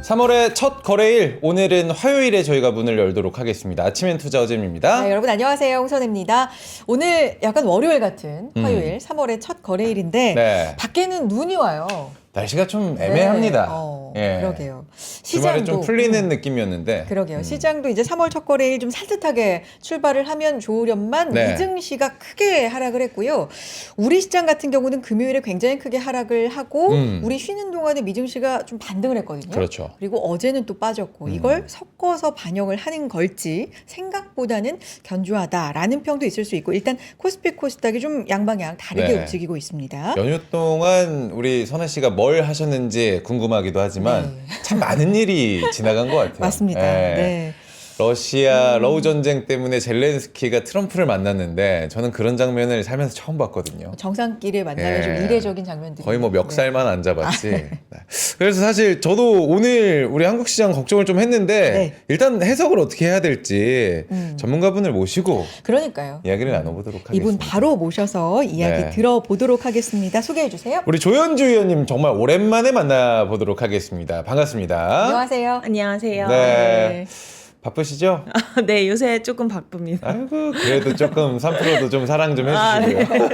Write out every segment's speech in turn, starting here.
3월의 첫 거래일, 오늘은 화요일에 저희가 문을 열도록 하겠습니다. 아침엔 투자 어잼입니다. 네, 여러분 안녕하세요. 홍선혜입니다. 오늘 약간 월요일 같은 화요일 3월의 첫 거래일인데 네. 밖에는 눈이 와요. 날씨가 좀 애매합니다. 네, 그러게요. 주말에 좀 풀리는 느낌이었는데. 그러게요. 시장도 이제 3월 첫 거래일 좀 산뜻하게 출발을 하면 좋으련만 네. 미증시가 크게 하락을 했고요. 우리 시장 같은 경우는 금요일에 굉장히 크게 하락을 하고 우리 쉬는 동안에 미증시가 좀 반등을 했거든요. 그렇죠. 그리고 어제는 또 빠졌고 이걸 섞어서 반영을 하는 걸지 생각보다는 견조하다라는 평도 있을 수 있고 일단 코스피 코스닥이 좀 양방향 다르게 네. 움직이고 있습니다. 연휴 동안 우리 선혜 씨가 뭘 하셨는지 궁금하기도 하지만 참 많은 일이 지나간 것 같아요. 맞습니다. 네. 네. 러시아 러우 전쟁 때문에 젤렌스키가 트럼프를 만났는데 저는 그런 장면을 살면서 처음 봤거든요. 정상끼리 만나면 좀 예. 이례적인 장면들이 거의 뭐 멱살만 안 잡았지. 네. 그래서 사실 저도 오늘 우리 한국 시장 걱정을 좀 했는데 네. 일단 해석을 어떻게 해야 될지 전문가분을 모시고 그러니까요. 이야기를 나눠보도록 하겠습니다. 이분 바로 모셔서 이야기 네. 들어보도록 하겠습니다. 소개해 주세요. 우리 조현주 의원님 정말 오랜만에 만나보도록 하겠습니다. 반갑습니다. 안녕하세요. 안녕하세요. 네. 바쁘시죠? 네, 요새 조금 바쁩니다. 아이고 그래도 조금 3%도 좀 사랑 좀 아, 해주시고요.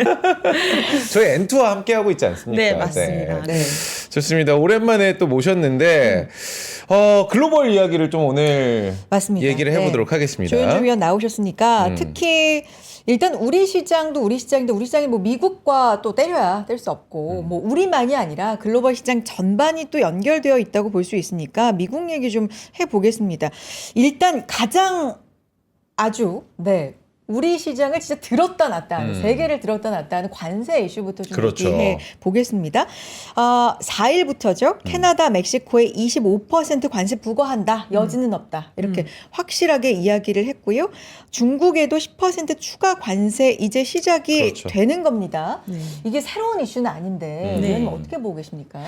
저희 엔투와 함께 하고 있지 않습니까? 네, 맞습니다. 네. 좋습니다. 오랜만에 또 모셨는데 글로벌 이야기를 좀 오늘 맞습니다. 얘기를 해보도록 하겠습니다. 조현주 위원 나오셨으니까 특히 일단 우리 시장도 우리 시장인데 우리 시장이 뭐 미국과 또 때려야 뗄 수 없고 뭐 우리만이 아니라 글로벌 시장 전반이 또 연결되어 있다고 볼 수 있으니까 미국 얘기 좀 해보겠습니다. 일단 가장 아주 우리 시장을 진짜 들었다 놨다 하는 세계를 들었다 놨다 하는 관세 이슈부터 좀 그렇죠. 얘기해 보겠습니다. 4일부터죠. 캐나다, 멕시코에 25% 관세 부과한다. 여지는 없다. 이렇게 확실하게 이야기를 했고요. 중국에도 10% 추가 관세 이제 시작이 그렇죠. 되는 겁니다. 이게 새로운 이슈는 아닌데 네. 위원님 어떻게 보고 계십니까?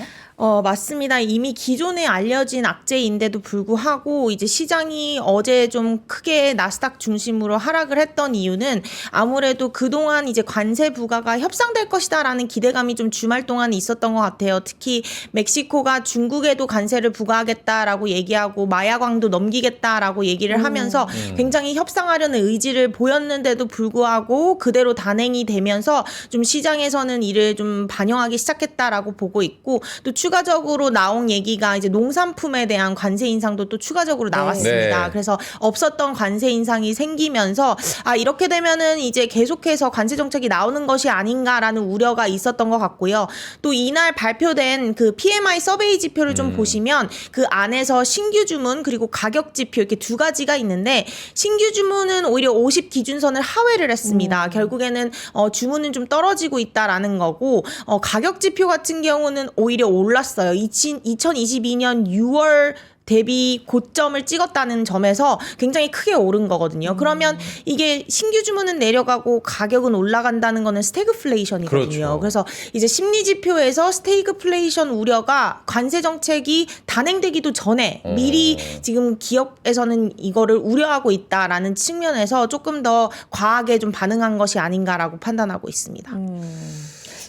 맞습니다. 이미 기존에 알려진 악재인데도 불구하고 이제 시장이 어제 좀 크게 나스닥 중심으로 하락을 했던 이유는 아무래도 그동안 이제 관세 부과가 협상될 것이다라는 기대감이 좀 주말 동안 있었던 것 같아요. 특히 멕시코가 중국에도 관세를 부과하겠다라고 얘기하고 마야광도 넘기겠다라고 얘기를 하면서 굉장히 협상하려는 의지를 보였는데도 불구하고 그대로 단행이 되면서 좀 시장에서는 이를 좀 반영하기 시작했다라고 보고 있고 또 추가적으로 나온 얘기가 이제 농산품에 대한 관세 인상도 또 추가적으로 나왔습니다. 네. 그래서 없었던 관세 인상이 생기면서 이렇게 되면은 이제 계속해서 관세 정책이 나오는 것이 아닌가라는 우려가 있었던 것 같고요. 또 이날 발표된 그 PMI 서베이 지표를 좀 보시면 그 안에서 신규 주문 그리고 가격 지표 이렇게 두 가지가 있는데 신규 주문은 오히려 50 기준선을 하회를 했습니다. 결국에는 주문은 좀 떨어지고 있다라는 거고 가격 지표 같은 경우는 오히려 올랐어요. 2022년 6월 대비 고점을 찍었다는 점에서 굉장히 크게 오른 거거든요. 그러면 이게 신규 주문은 내려가고 가격은 올라간다는 거는 스태그플레이션이거든요. 그렇죠. 그래서 이제 심리 지표에서 스태그플레이션 우려가 관세 정책이 단행되기도 전에 미리 지금 기업에서는 이거를 우려하고 있다라는 측면에서 조금 더 과하게 좀 반응한 것이 아닌가라고 판단하고 있습니다.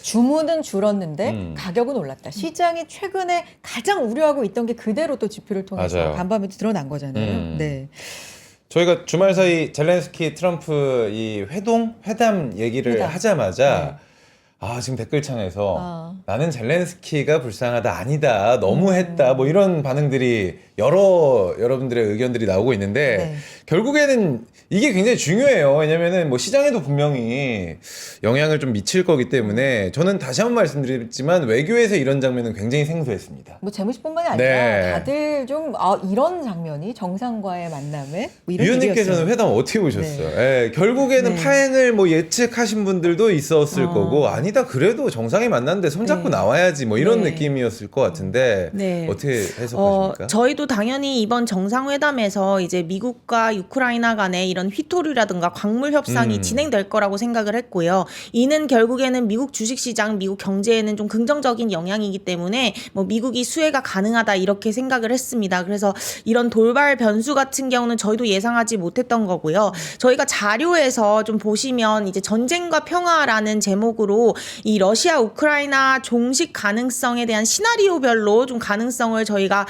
주문은 줄었는데 가격은 올랐다. 시장이 최근에 가장 우려하고 있던 게 그대로 또 지표를 통해서 맞아요. 간밤에도 드러난 거잖아요. 네. 저희가 주말 사이 젤렌스키 트럼프 이 회담 얘기를 하자마자 지금 댓글창에서 나는 젤렌스키가 불쌍하다 아니다 너무했다 뭐 이런 반응들이 여러분들의 의견들이 나오고 있는데 결국에는 이게 굉장히 중요해요. 왜냐면은 뭐 시장에도 분명히 영향을 좀 미칠 거기 때문에 저는 다시 한번 말씀드리지만 외교에서 이런 장면은 굉장히 생소했습니다. 뭐 재무시뿐만이 아니라 네. 다들 좀 이런 장면이 정상과의 만남에 뭐 이런 위원님께서는 일이었어요. 회담 어떻게 보셨어요? 예, 결국에는 파행을 뭐 예측하신 분들도 있었을 거고 아니다 그래도 정상이 만났는데 손잡고 나와야지 뭐 이런 느낌이었을 것 같은데 어떻게 해석하십니까? 저희도 당연히 이번 정상회담에서 이제 미국과 우크라이나 간의 이런 휘토류라든가 광물 협상이 진행될 거라고 생각을 했고요. 이는 결국에는 미국 주식시장, 미국 경제에는 좀 긍정적인 영향이기 때문에 뭐 미국이 수혜가 가능하다 이렇게 생각을 했습니다. 그래서 이런 돌발 변수 같은 경우는 저희도 예상하지 못했던 거고요. 저희가 자료에서 좀 보시면 이제 전쟁과 평화라는 제목으로 이 러시아 우크라이나 종식 가능성에 대한 시나리오별로 좀 가능성을 저희가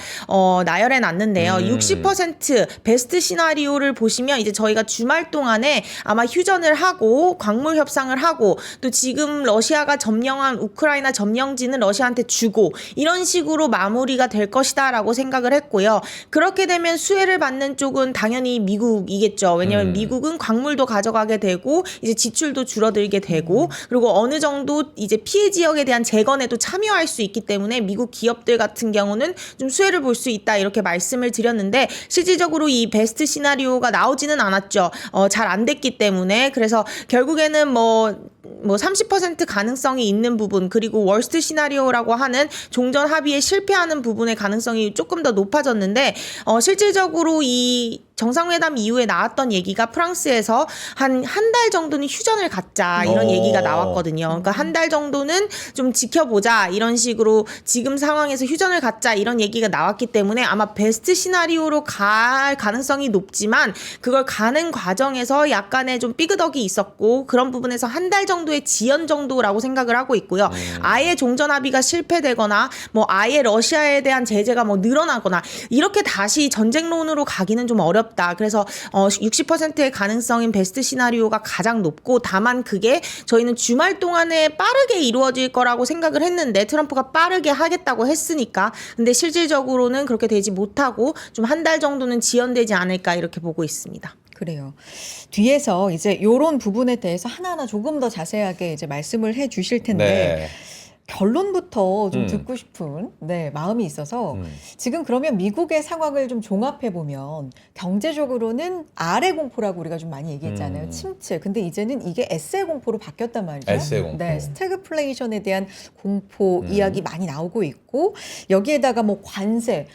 나열해 놨는데요. 60% 베스트 시나리오를 보시면 이제 저희가 주말 동안에 아마 휴전을 하고 광물 협상을 하고 또 지금 러시아가 점령한 우크라이나 점령지는 러시아한테 주고 이런 식으로 마무리가 될 것이다라고 생각을 했고요. 그렇게 되면 수혜를 받는 쪽은 당연히 미국이겠죠. 왜냐하면 미국은 광물도 가져가게 되고 이제 지출도 줄어들게 되고 그리고 어느 정도 이제 피해 지역에 대한 재건에도 참여할 수 있기 때문에 미국 기업들 같은 경우는 좀 수혜를 볼 수 있다 이렇게 말씀을 드렸는데 실질적으로 이 베스트 시나리오가 나오지는 않았죠. 잘 안 됐기 때문에 그래서 결국에는 뭐 30% 가능성이 있는 부분 그리고 월스트 시나리오라고 하는 종전 합의에 실패하는 부분의 가능성이 조금 더 높아졌는데 실질적으로 이 정상회담 이후에 나왔던 얘기가 프랑스에서 한 달 정도는 휴전을 갖자 이런 얘기가 나왔거든요. 그러니까 한 달 정도는 좀 지켜보자 이런 식으로 지금 상황에서 휴전을 갖자 이런 얘기가 나왔기 때문에 아마 베스트 시나리오로 갈 가능성이 높지만 그걸 가는 과정에서 약간의 좀 삐그덕이 있었고 그런 부분에서 한 달 정도의 지연 정도라고 생각을 하고 있고요. 아예 종전 합의가 실패되거나 뭐 아예 러시아에 대한 제재가 뭐 늘어나거나 이렇게 다시 전쟁론으로 가기는 좀 어렵다. 그래서 60%의 가능성인 베스트 시나리오가 가장 높고 다만 그게 저희는 주말 동안에 빠르게 이루어질 거라고 생각을 했는데 트럼프가 빠르게 하겠다고 했으니까 근데 실질적으로는 그렇게 되지 못하고 좀 한 달 정도는 지연되지 않을까 이렇게 보고 있습니다. 그래요. 뒤에서 이제 요런 부분에 대해서 하나하나 조금 더 자세하게 이제 말씀을 해 주실 텐데 네. 결론부터 좀 듣고 싶은 마음이 있어서 지금 그러면 미국의 상황을 좀 종합해 보면 경제적으로는 R의 공포라고 우리가 좀 많이 얘기했잖아요. 침체. 근데 이제는 이게 S의 공포로 바뀌었단 말이죠. S의 공포. 네, 스태그플레이션에 대한 공포 이야기 많이 나오고 있고 여기에다가 뭐 관세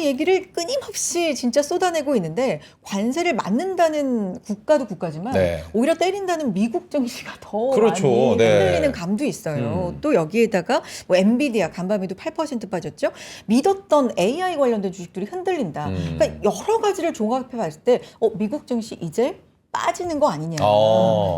얘기를 끊임없이 진짜 쏟아내고 있는데 관세를 맞는다는 국가도 국가지만 네. 오히려 때린다는 미국 증시가 더 그렇죠. 많이 네. 흔들리는 감도 있어요. 또 여기에다가 뭐 엔비디아 간밤에도 8% 빠졌죠. 믿었던 AI 관련된 주식들이 흔들린다. 그러니까 여러 가지를 종합해 봤을 때 미국 증시 이제 빠지는 거 아니냐.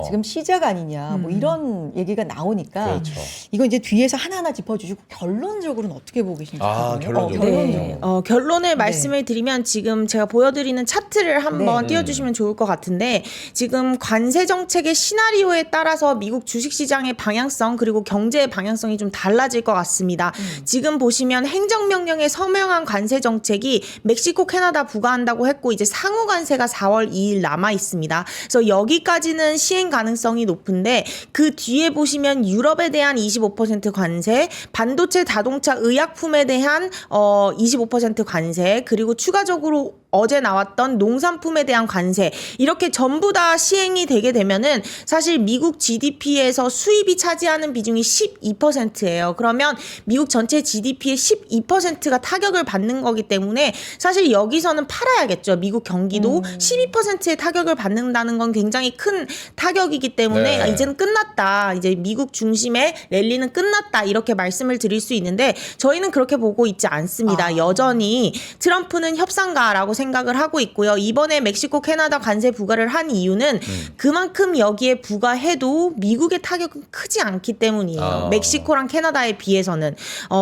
지금 시작 아니냐. 뭐 이런 얘기가 나오니까 그렇죠. 이거 이제 뒤에서 하나하나 짚어주시고 결론적으로는 어떻게 보고 계신지. 결론적으로. 결론을 말씀을 드리면 지금 제가 보여드리는 차트를 한번 띄워주시면 좋을 것 같은데 지금 관세 정책의 시나리오에 따라서 미국 주식시장의 방향성 그리고 경제의 방향성이 좀 달라질 것 같습니다. 지금 보시면 행정명령에 서명한 관세 정책이 멕시코, 캐나다 부과한다고 했고 이제 상호 관세가 4월 2일 남아 있습니다. 그래서 여기까지는 시행 가능성이 높은데 그 뒤에 보시면 유럽에 대한 25% 관세, 반도체, 자동차, 의약품에 대한 25% 관세, 그리고 추가적으로 어제 나왔던 농산품에 대한 관세 이렇게 전부 다 시행이 되게 되면은 사실 미국 GDP에서 수입이 차지하는 비중이 12%예요. 그러면 미국 전체 GDP의 12%가 타격을 받는 거기 때문에 사실 여기서는 팔아야겠죠. 미국 경기도 12%의 타격을 받는다는 건 굉장히 큰 타격이기 때문에 이제는 끝났다. 이제 미국 중심의 랠리는 끝났다. 이렇게 말씀을 드릴 수 있는데 저희는 그렇게 보고 있지 않습니다. 여전히 트럼프는 협상가라고 생각을 하고 있고요. 이번에 멕시코, 캐나다 관세 부과를 한 이유는 그만큼 여기에 부과해도 미국의 타격은 크지 않기 때문이에요. 멕시코랑 캐나다에 비해서는.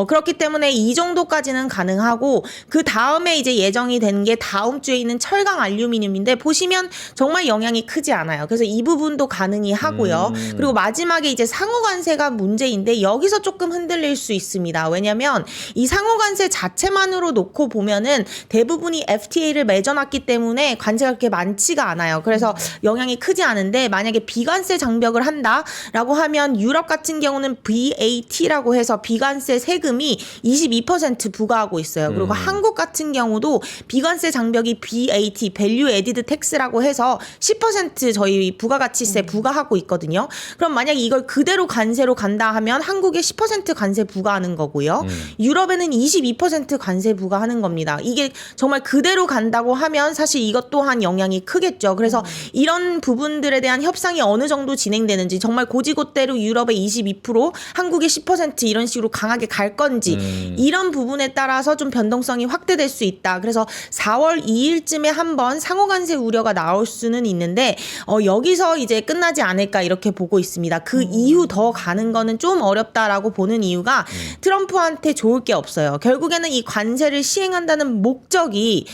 그렇기 때문에 이 정도까지는 가능하고 그 다음에 이제 예정이 된 게 다음 주에 있는 철강 알루미늄인데 보시면 정말 영향이 크지 않아요. 그래서 이 부분도 가능히 하고요. 그리고 마지막에 이제 상호 관세가 문제인데 여기서 조금 흔들릴 수 있습니다. 왜냐면 이 상호 관세 자체만으로 놓고 보면은 대부분이 FTA를 맺어놨기 때문에 관세가 그렇게 많지가 않아요. 그래서 영향이 크지 않은데 만약에 비관세 장벽을 한다라고 하면 유럽 같은 경우는 VAT라고 해서 비관세 세금이 22% 부과하고 있어요. 그리고 한국 같은 경우도 비관세 장벽이 BAT, Value Added Tax라고 해서 10% 저희 부가가치세 부과하고 있거든요. 그럼 만약에 이걸 그대로 관세로 간다 하면 한국에 10% 관세 부과하는 거고요. 유럽에는 22% 관세 부과하는 겁니다. 이게 정말 그대로 간 간다고 하면 사실 이것 또한 영향이 크겠죠. 그래서 이런 부분들에 대한 협상이 어느 정도 진행되는지 정말 고지고대로 유럽의 22% 한국의 10% 이런 식으로 강하게 갈 건지 이런 부분에 따라서 좀 변동성이 확대될 수 있다. 그래서 4월 2일쯤에 한번 상호간세 우려가 나올 수는 있는데 여기서 이제 끝나지 않을까 이렇게 보고 있습니다. 그 이후 더 가는 거는 좀 어렵다라고 보는 이유가 트럼프한테 좋을 게 없어요. 결국에는 이 관세를 시행한다는 목적이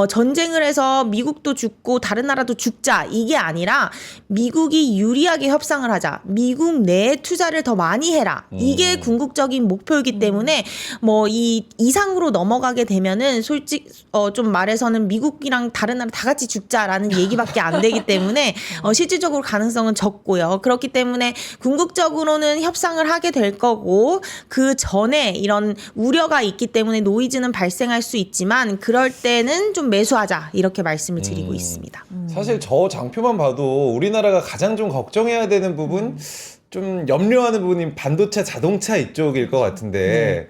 전쟁을 해서 미국도 죽고 다른 나라도 죽자 이게 아니라 미국이 유리하게 협상을 하자. 미국 내에 투자를 더 많이 해라. 이게 궁극적인 목표이기 때문에 뭐 이 이상으로 넘어가게 되면은 솔직히 좀 말해서는 미국이랑 다른 나라 다 같이 죽자라는 얘기밖에 안 되기 때문에 실질적으로 가능성은 적고요. 그렇기 때문에 궁극적으로는 협상을 하게 될 거고 그 전에 이런 우려가 있기 때문에 노이즈는 발생할 수 있지만 그럴 때는 좀 매수하자 이렇게 말씀을 드리고 있습니다. 사실 저 장표만 봐도 우리나라가 가장 좀 걱정해야 되는 부분, 좀 염려하는 부분이 반도체, 자동차 이쪽일 것 같은데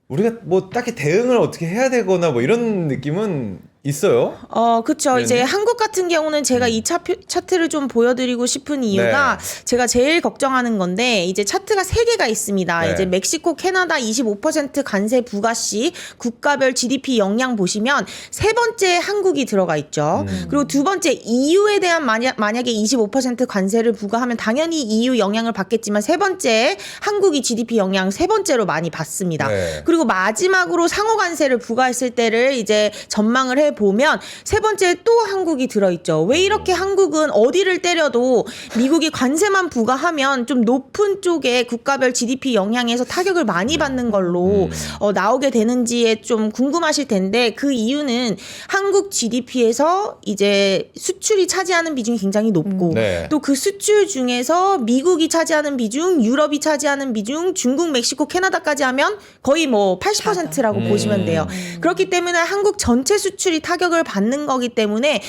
우리가 뭐 딱히 대응을 어떻게 해야 되거나 뭐 이런 느낌은 있어요? 그쵸. 이제 한국 같은 경우는 제가 이 차트를 좀 보여드리고 싶은 이유가 제가 제일 걱정하는 건데 이제 차트가 3개가 있습니다. 이제 멕시코, 캐나다 25% 관세 부과 시 국가별 GDP 영향 보시면 세 번째 한국이 들어가 있죠. 그리고 두 번째 EU에 대한 만약에 25% 관세를 부과하면 당연히 EU 영향을 받겠지만 세 번째 한국이 GDP 영향 세 번째로 많이 받습니다. 그리고 마지막으로 상호 관세를 부과했을 때를 이제 전망을 보면 세 번째 또 한국이 들어있죠. 왜 이렇게 한국은 어디를 때려도 미국이 관세만 부과하면 좀 높은 쪽에 국가별 GDP 영향에서 타격을 많이 받는 걸로 나오게 되는지에 좀 궁금하실 텐데 그 이유는 한국 GDP에서 이제 수출이 차지하는 비중이 굉장히 높고 또 그 수출 중에서 미국이 차지하는 비중, 유럽이 차지하는 비중, 중국, 멕시코, 캐나다까지 하면 거의 뭐 80%라고 보시면 돼요. 그렇기 때문에 한국 전체 수출이 타격을 받는 거기 때문에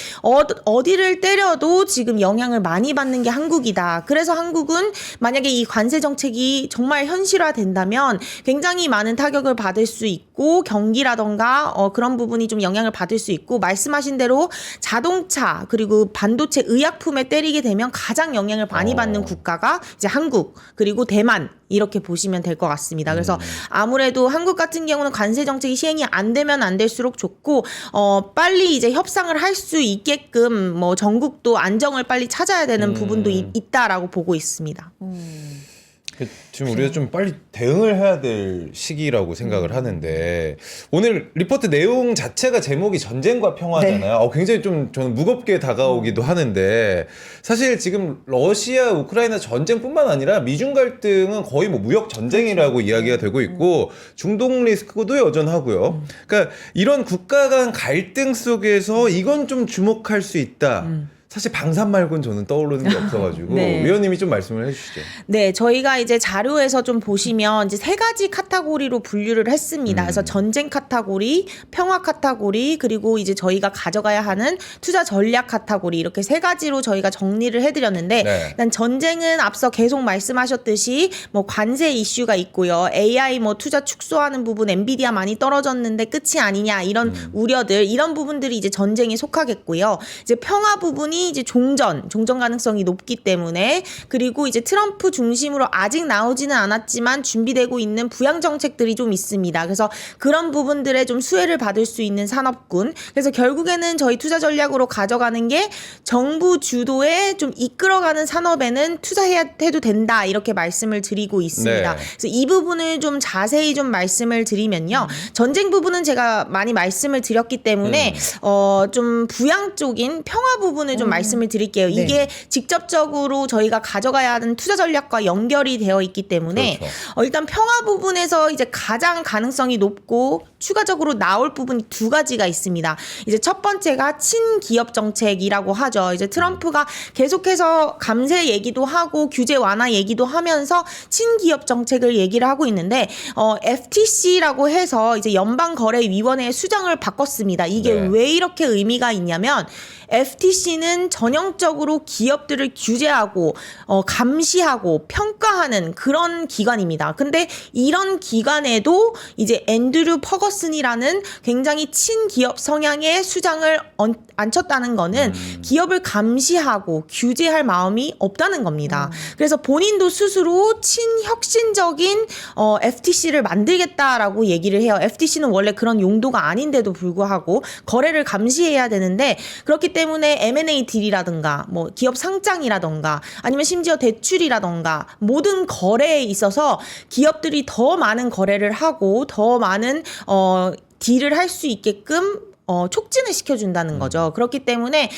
어디를 때려도 지금 영향을 많이 받는 게 한국이다. 그래서 한국은 만약에 이 관세 정책이 정말 현실화된다면 굉장히 많은 타격을 받을 수 있고 경기라던가 그런 부분이 좀 영향을 받을 수 있고 말씀하신 대로 자동차 그리고 반도체 의약품에 때리게 되면 가장 영향을 많이 받는 국가가 이제 한국 그리고 대만 이렇게 보시면 될 것 같습니다. 그래서 아무래도 한국 같은 경우는 관세 정책이 시행이 안 되면 안 될수록 좋고 빨리 이제 협상을 할 수 있게끔 뭐 전국도 안정을 빨리 찾아야 되는 부분도 있다라고 보고 있습니다. 지금 우리가 좀 빨리 대응을 해야 될 시기라고 생각을 하는데 오늘 리포트 내용 자체가 제목이 전쟁과 평화잖아요. 굉장히 좀 저는 무겁게 다가오기도 하는데 사실 지금 러시아 우크라이나 전쟁뿐만 아니라 미중 갈등은 거의 뭐 무역 전쟁이라고 이야기가 되고 있고 중동 리스크도 여전하고요. 그러니까 이런 국가 간 갈등 속에서 이건 좀 주목할 수 있다. 사실 방산 말고는 저는 떠오르는 게 없어가지고 위원님이 좀 말씀을 해주시죠. 네, 저희가 이제 자료에서 좀 보시면 이제 3가지 카테고리로 분류를 했습니다. 그래서 전쟁 카테고리, 평화 카테고리, 그리고 이제 저희가 가져가야 하는 투자 전략 카테고리 이렇게 3가지로 저희가 정리를 해드렸는데 일단 전쟁은 앞서 계속 말씀하셨듯이 뭐 관세 이슈가 있고요, AI 뭐 투자 축소하는 부분, 엔비디아 많이 떨어졌는데 끝이 아니냐 이런 우려들 이런 부분들이 이제 전쟁에 속하겠고요. 이제 평화 부분이 이제 종전 가능성이 높기 때문에 그리고 이제 트럼프 중심으로 아직 나오지는 않았지만 준비되고 있는 부양 정책들이 좀 있습니다. 그래서 그런 부분들에 좀 수혜를 받을 수 있는 산업군. 그래서 결국에는 저희 투자 전략으로 가져가는 게 정부 주도에 좀 이끌어가는 산업에는 투자해도 된다 이렇게 말씀을 드리고 있습니다. 그래서 이 부분을 좀 자세히 좀 말씀을 드리면요. 전쟁 부분은 제가 많이 말씀을 드렸기 때문에 좀 부양 쪽인 평화 부분을 좀 말씀을 드릴게요. 이게 직접적으로 저희가 가져가야 하는 투자 전략과 연결이 되어 있기 때문에 일단 평화 부분에서 이제 가장 가능성이 높고 추가적으로 나올 부분이 2가지가 있습니다. 이제 첫 번째가 친기업 정책이라고 하죠. 이제 트럼프가 계속해서 감세 얘기도 하고 규제 완화 얘기도 하면서 친기업 정책을 얘기를 하고 있는데 FTC라고 해서 이제 연방거래위원회의 수장을 바꿨습니다. 이게 왜 이렇게 의미가 있냐면 FTC는 FTC는 전형적으로 기업들을 규제하고 감시하고 평가하는 그런 기관입니다. 근데 이런 기관에도 이제 앤드류 퍼거슨이라는 굉장히 친기업 성향의 수장을 앉혔다는 거는 기업을 감시하고 규제할 마음이 없다는 겁니다. 그래서 본인도 스스로 친혁신적인 FTC를 만들겠다라고 얘기를 해요. FTC는 원래 그런 용도가 아닌데도 불구하고 거래를 감시해야 되는데 그렇기 때문에 M&A 딜이라든가 뭐 기업 상장이라든가 아니면 심지어 대출이라든가 모든 거래에 있어서 기업들이 더 많은 거래를 하고 더 많은 딜을 할 수 있게끔 촉진을 시켜준다는 거죠. 그렇기 때문에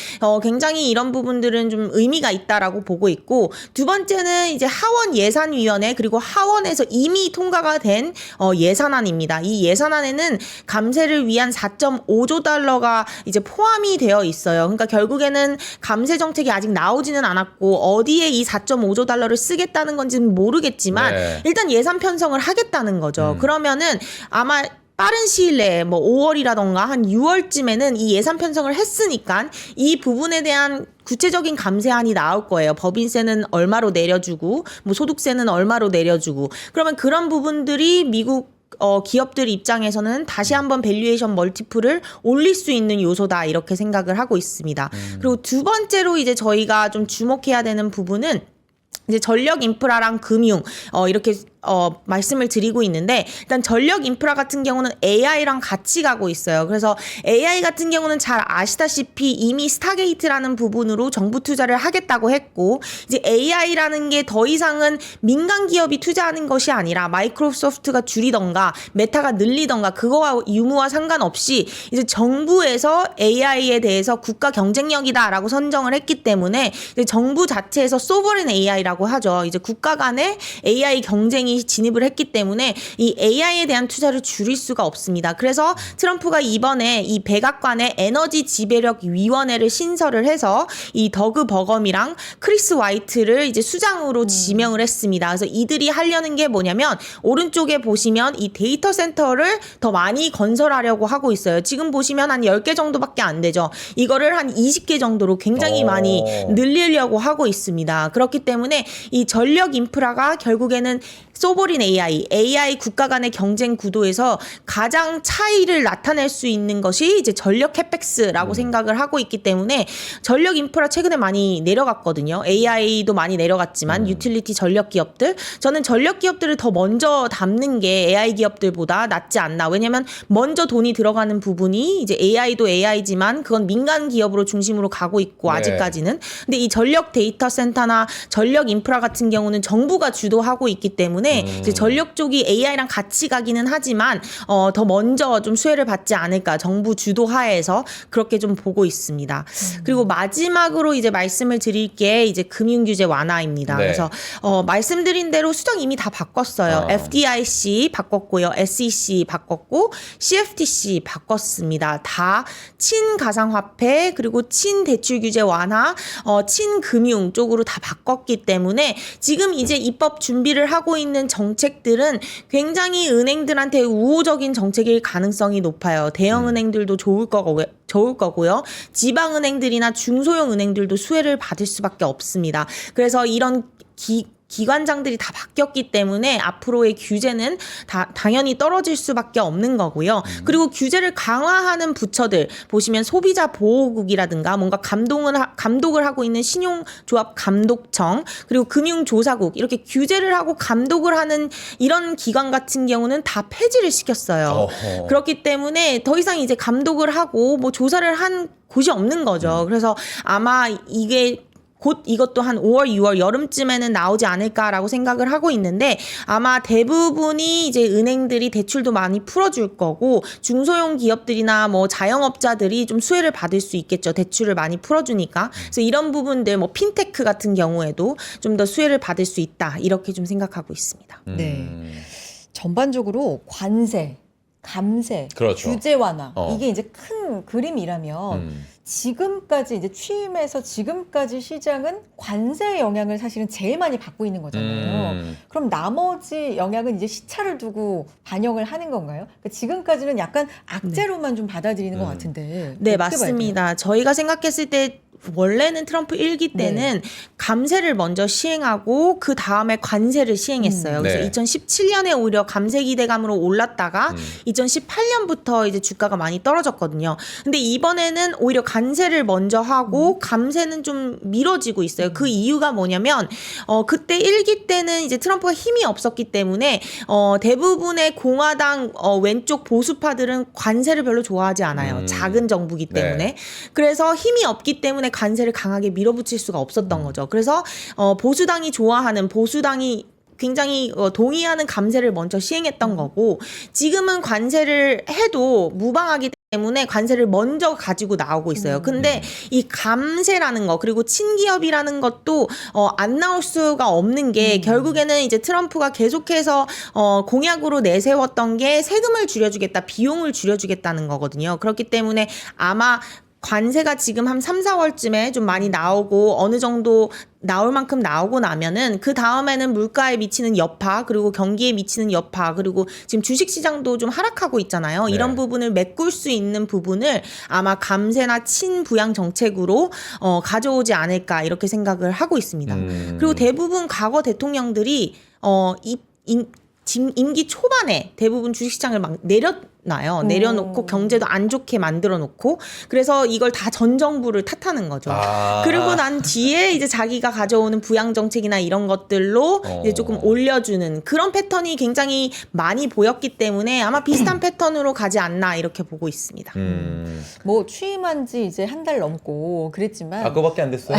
굉장히 이런 부분들은 좀 의미가 있다라고 보고 있고 두 번째는 이제 하원 예산위원회 그리고 하원에서 이미 통과가 된 예산안입니다. 이 예산안에는 감세를 위한 4.5조 달러가 이제 포함이 되어 있어요. 그러니까 결국에는 감세 정책이 아직 나오지는 않았고 어디에 이 4.5조 달러를 쓰겠다는 건지는 모르겠지만 네. 일단 예산 편성을 하겠다는 거죠. 그러면은 아마 빠른 시일 내에 뭐 5월이라던가 한 6월쯤에는 이 예산 편성을 했으니까 이 부분에 대한 구체적인 감세안이 나올 거예요. 법인세는 얼마로 내려주고 뭐 소득세는 얼마로 내려주고 그러면 그런 부분들이 미국 기업들 입장에서는 다시 한번 밸류에이션 멀티플을 올릴 수 있는 요소다 이렇게 생각을 하고 있습니다. 그리고 두 번째로 이제 저희가 좀 주목해야 되는 부분은 이제 전력 인프라랑 금융 이렇게 말씀을 드리고 있는데 일단 전력 인프라 같은 경우는 AI랑 같이 가고 있어요. 그래서 AI 같은 경우는 잘 아시다시피 이미 스타게이트라는 부분으로 정부 투자를 하겠다고 했고 이제 AI라는 게 더 이상은 민간 기업이 투자하는 것이 아니라 마이크로소프트가 줄이던가 메타가 늘리던가 그거와 유무와 상관없이 이제 정부에서 AI에 대해서 국가 경쟁력이다라고 선정을 했기 때문에 이제 정부 자체에서 소버린 AI라고 하죠. 이제 국가 간의 AI 경쟁이 진입을 했기 때문에 이 AI에 대한 투자를 줄일 수가 없습니다. 그래서 트럼프가 이번에 이 백악관의 에너지 지배력 위원회를 신설을 해서 이 더그 버검이랑 크리스 화이트를 이제 수장으로 지명을 했습니다. 그래서 이들이 하려는 게 뭐냐면 오른쪽에 보시면 이 데이터 센터를 더 많이 건설하려고 하고 있어요. 지금 보시면 한 10개 정도밖에 안 되죠. 이거를 한 20개 정도로 굉장히 많이 늘리려고 하고 있습니다. 그렇기 때문에 이 전력 인프라가 결국에는 소버린 AI 국가 간의 경쟁 구도에서 가장 차이를 나타낼 수 있는 것이 이제 전력 캐펙스라고 생각을 하고 있기 때문에 전력 인프라 최근에 많이 내려갔거든요. AI도 많이 내려갔지만 유틸리티 전력 기업들 저는 전력 기업들을 더 먼저 담는 게 AI 기업들보다 낫지 않나. 왜냐면 먼저 돈이 들어가는 부분이 이제 AI도 AI지만 그건 민간 기업으로 중심으로 가고 있고 네. 아직까지는. 근데 이 전력 데이터 센터나 전력 인프라 같은 경우는 정부가 주도하고 있기 때문에 이제 전력 쪽이 AI랑 같이 가기는 하지만 더 먼저 좀 수혜를 받지 않을까 정부 주도 하에서 그렇게 좀 보고 있습니다. 그리고 마지막으로 이제 말씀을 드릴 게 이제 금융 규제 완화입니다. 네. 그래서 말씀드린 대로 수장 이미 다 바꿨어요. FDIC 바꿨고요, SEC 바꿨고 CFTC 바꿨습니다. 다 친가상화폐 그리고 친대출 규제 완화, 친금융 쪽으로 다 바꿨기 때문에 지금 이제 입법 준비를 하고 있는 정책들은 굉장히 은행들한테 우호적인 정책일 가능성이 높아요. 대형 은행들도 좋을 거고요. 지방 은행들이나 중소형 은행들도 수혜를 받을 수밖에 없습니다. 그래서 이런 기관장들이 다 바뀌었기 때문에 앞으로의 규제는 당연히 떨어질 수밖에 없는 거고요. 그리고 규제를 강화하는 부처들 보시면 소비자 보호국이라든가 뭔가 감독을 하고 있는 신용조합 감독청 그리고 금융조사국 이렇게 규제를 하고 감독을 하는 이런 기관 같은 경우는 다 폐지를 시켰어요. 그렇기 때문에 더 이상 이제 감독을 하고 뭐 조사를 한 곳이 없는 거죠. 그래서 아마 이게 곧 이것도 한 5월, 6월 여름쯤에는 나오지 않을까라고 생각을 하고 있는데 아마 대부분이 이제 은행들이 대출도 많이 풀어줄 거고 중소형 기업들이나 뭐 자영업자들이 좀 수혜를 받을 수 있겠죠. 대출을 많이 풀어주니까. 그래서 이런 부분들 뭐 핀테크 같은 경우에도 좀 더 수혜를 받을 수 있다. 이렇게 좀 생각하고 있습니다. 네. 전반적으로 관세, 감세, 그렇죠. 규제 완화 이게 이제 큰 그림이라면 지금까지 이제 취임해서 지금까지 시장은 관세 영향을 사실은 제일 많이 받고 있는 거잖아요. 그럼 나머지 영향은 이제 시차를 두고 반영을 하는 건가요? 그러니까 지금까지는 약간 악재로만 좀 받아들이는 것 같은데. 네, 어떻게 봐야 돼요? 맞습니다. 저희가 생각했을 때 원래는 트럼프 1기 때는 감세를 먼저 시행하고 그 다음에 관세를 시행했어요. 그래서 네. 2017년에 오히려 감세 기대감으로 올랐다가 2018년부터 이제 주가가 많이 떨어졌거든요. 근데 이번에는 오히려 관세를 먼저 하고 감세는 좀 미뤄지고 있어요. 그 이유가 뭐냐면 그때 1기 때는 이제 트럼프가 힘이 없었기 때문에 대부분의 공화당 왼쪽 보수파들은 관세를 별로 좋아하지 않아요. 작은 정부기 때문에. 네. 그래서 힘이 없기 때문에 관세를 강하게 밀어붙일 수가 없었던 거죠. 그래서 보수당이 좋아하는 보수당이 굉장히 동의하는 감세를 먼저 시행했던 거고 지금은 관세를 해도 무방하기 때문에 관세를 먼저 가지고 나오고 있어요. 근데 이 감세라는 거 그리고 친기업이라는 것도 안 나올 수가 없는 게 결국에는 이제 트럼프가 계속해서 공약으로 내세웠던 게 세금을 줄여주겠다, 비용을 줄여주겠다는 거거든요. 그렇기 때문에 아마 관세가 지금 한 3, 4월쯤에 좀 많이 나오고 어느 정도 나올 만큼 나오고 나면은 그 다음에는 물가에 미치는 여파 그리고 경기에 미치는 여파 그리고 지금 주식시장도 좀 하락하고 있잖아요. 네. 이런 부분을 메꿀 수 있는 부분을 아마 감세나 친부양 정책으로 가져오지 않을까 이렇게 생각을 하고 있습니다. 그리고 대부분 과거 대통령들이 임기 초반에 대부분 주식시장을 막 내려놓고 경제도 안 좋게 만들어 놓고 그래서 이걸 다 전 정부를 탓하는 거죠. 그리고 난 뒤에 이제 자기가 가져오는 부양 정책이나 이런 것들로 이제 조금 올려주는 그런 패턴이 굉장히 많이 보였기 때문에 아마 비슷한 패턴으로 가지 않나 이렇게 보고 있습니다. 뭐 취임한 지 이제 한 달 넘고 그랬지만 그거밖에 안 됐어요?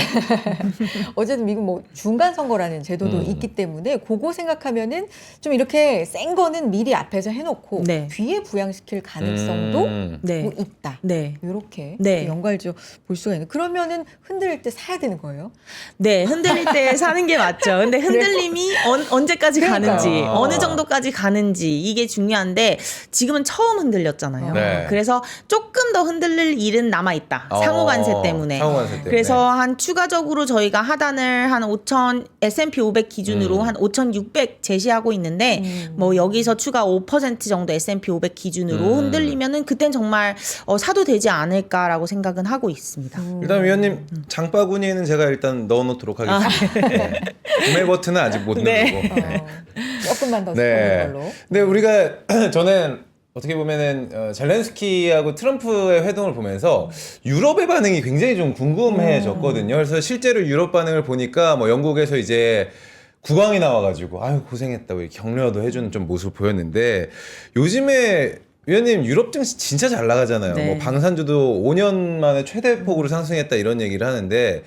어쨌든 미국 뭐 중간 선거라는 제도도 있기 때문에 그거 생각하면은 좀 이렇게 센 거는 미리 앞에서 해놓고 네. 뒤에 부양시킬 가능성도 네. 뭐 있다. 네. 이렇게 네. 연관지어 볼 수가 있는. 그러면은 흔들릴 때 사야 되는 거예요? 네, 흔들릴 때 사는 게 맞죠. 근데 흔들림이 언제까지 그러니까요. 가는지, 어느 정도까지 가는지 이게 중요한데 지금은 처음 흔들렸잖아요. 네. 그래서 조금 더 흔들릴 일은 남아 있다. 상호 관세 때문에. 상호관세 때문에. 그래서 한 추가적으로 저희가 하단을 한 5,000 S&P 500 기준으로 한 5,600 제시하고 있는데 뭐 여기서 추가 5% 정도 S&P 500 기준으로 흔들리면은 그땐 정말 사도 되지 않을까라고 생각은 하고 있습니다. 일단 위원님 장바구니에는 제가 일단 넣어놓도록 하겠습니다. 네. 구매 버튼은 아직 못 누르고. 네. 조금만 더 네. 쓰는 걸로. 근데 우리가 저는 어떻게 보면은 젤렌스키하고 트럼프의 회동을 보면서 유럽의 반응이 굉장히 좀 궁금해졌거든요. 그래서 실제로 유럽 반응을 보니까 뭐 영국에서 이제 국왕이 나와가지고 아유 고생했다고 이렇게 격려도 해주는 좀 모습을 보였는데 요즘에 위원님 유럽 증시 진짜 잘 나가잖아요. 네. 뭐 방산주도 5년 만에 최대폭으로 상승했다 이런 얘기를 하는데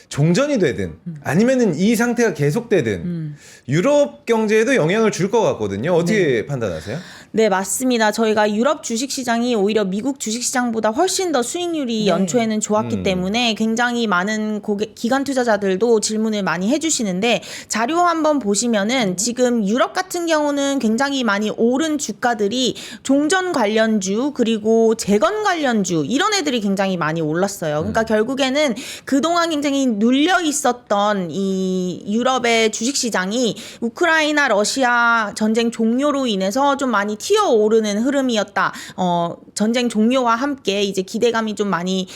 종전이 되든 아니면은 이 상태가 계속되든 유럽 경제에도 영향을 줄 것 같거든요. 어떻게 판단하세요? 네, 맞습니다. 저희가 유럽 주식시장이 오히려 미국 주식시장보다 훨씬 더 수익률이 연초에는 좋았기 때문에 굉장히 많은 기관 투자자들도 질문을 많이 해주시는데 자료 한번 보시면은 지금 유럽 같은 경우는 굉장히 많이 오른 주가들이 종전 관련주 그리고 재건 관련주 이런 애들이 굉장히 많이 올랐어요. 그러니까 결국에는 그동안 굉장히 눌려 있었던 이 유럽의 주식시장이 우크라이나 러시아 전쟁 종료로 인해서 좀 많이 튀어오르는 흐름이었다. 전쟁 종료와 함께 이제 기대감이 좀 많이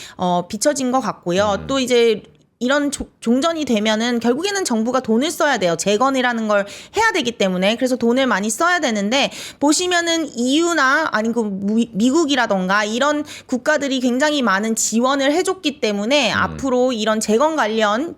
비춰진 것 같고요. 또 이제 이런 종전이 되면은 결국에는 정부가 돈을 써야 돼요. 재건이라는 걸 해야 되기 때문에. 그래서 돈을 많이 써야 되는데 보시면은 EU나 아니면 미국이라던가 이런 국가들이 굉장히 많은 지원을 해줬기 때문에 앞으로 이런 재건 관련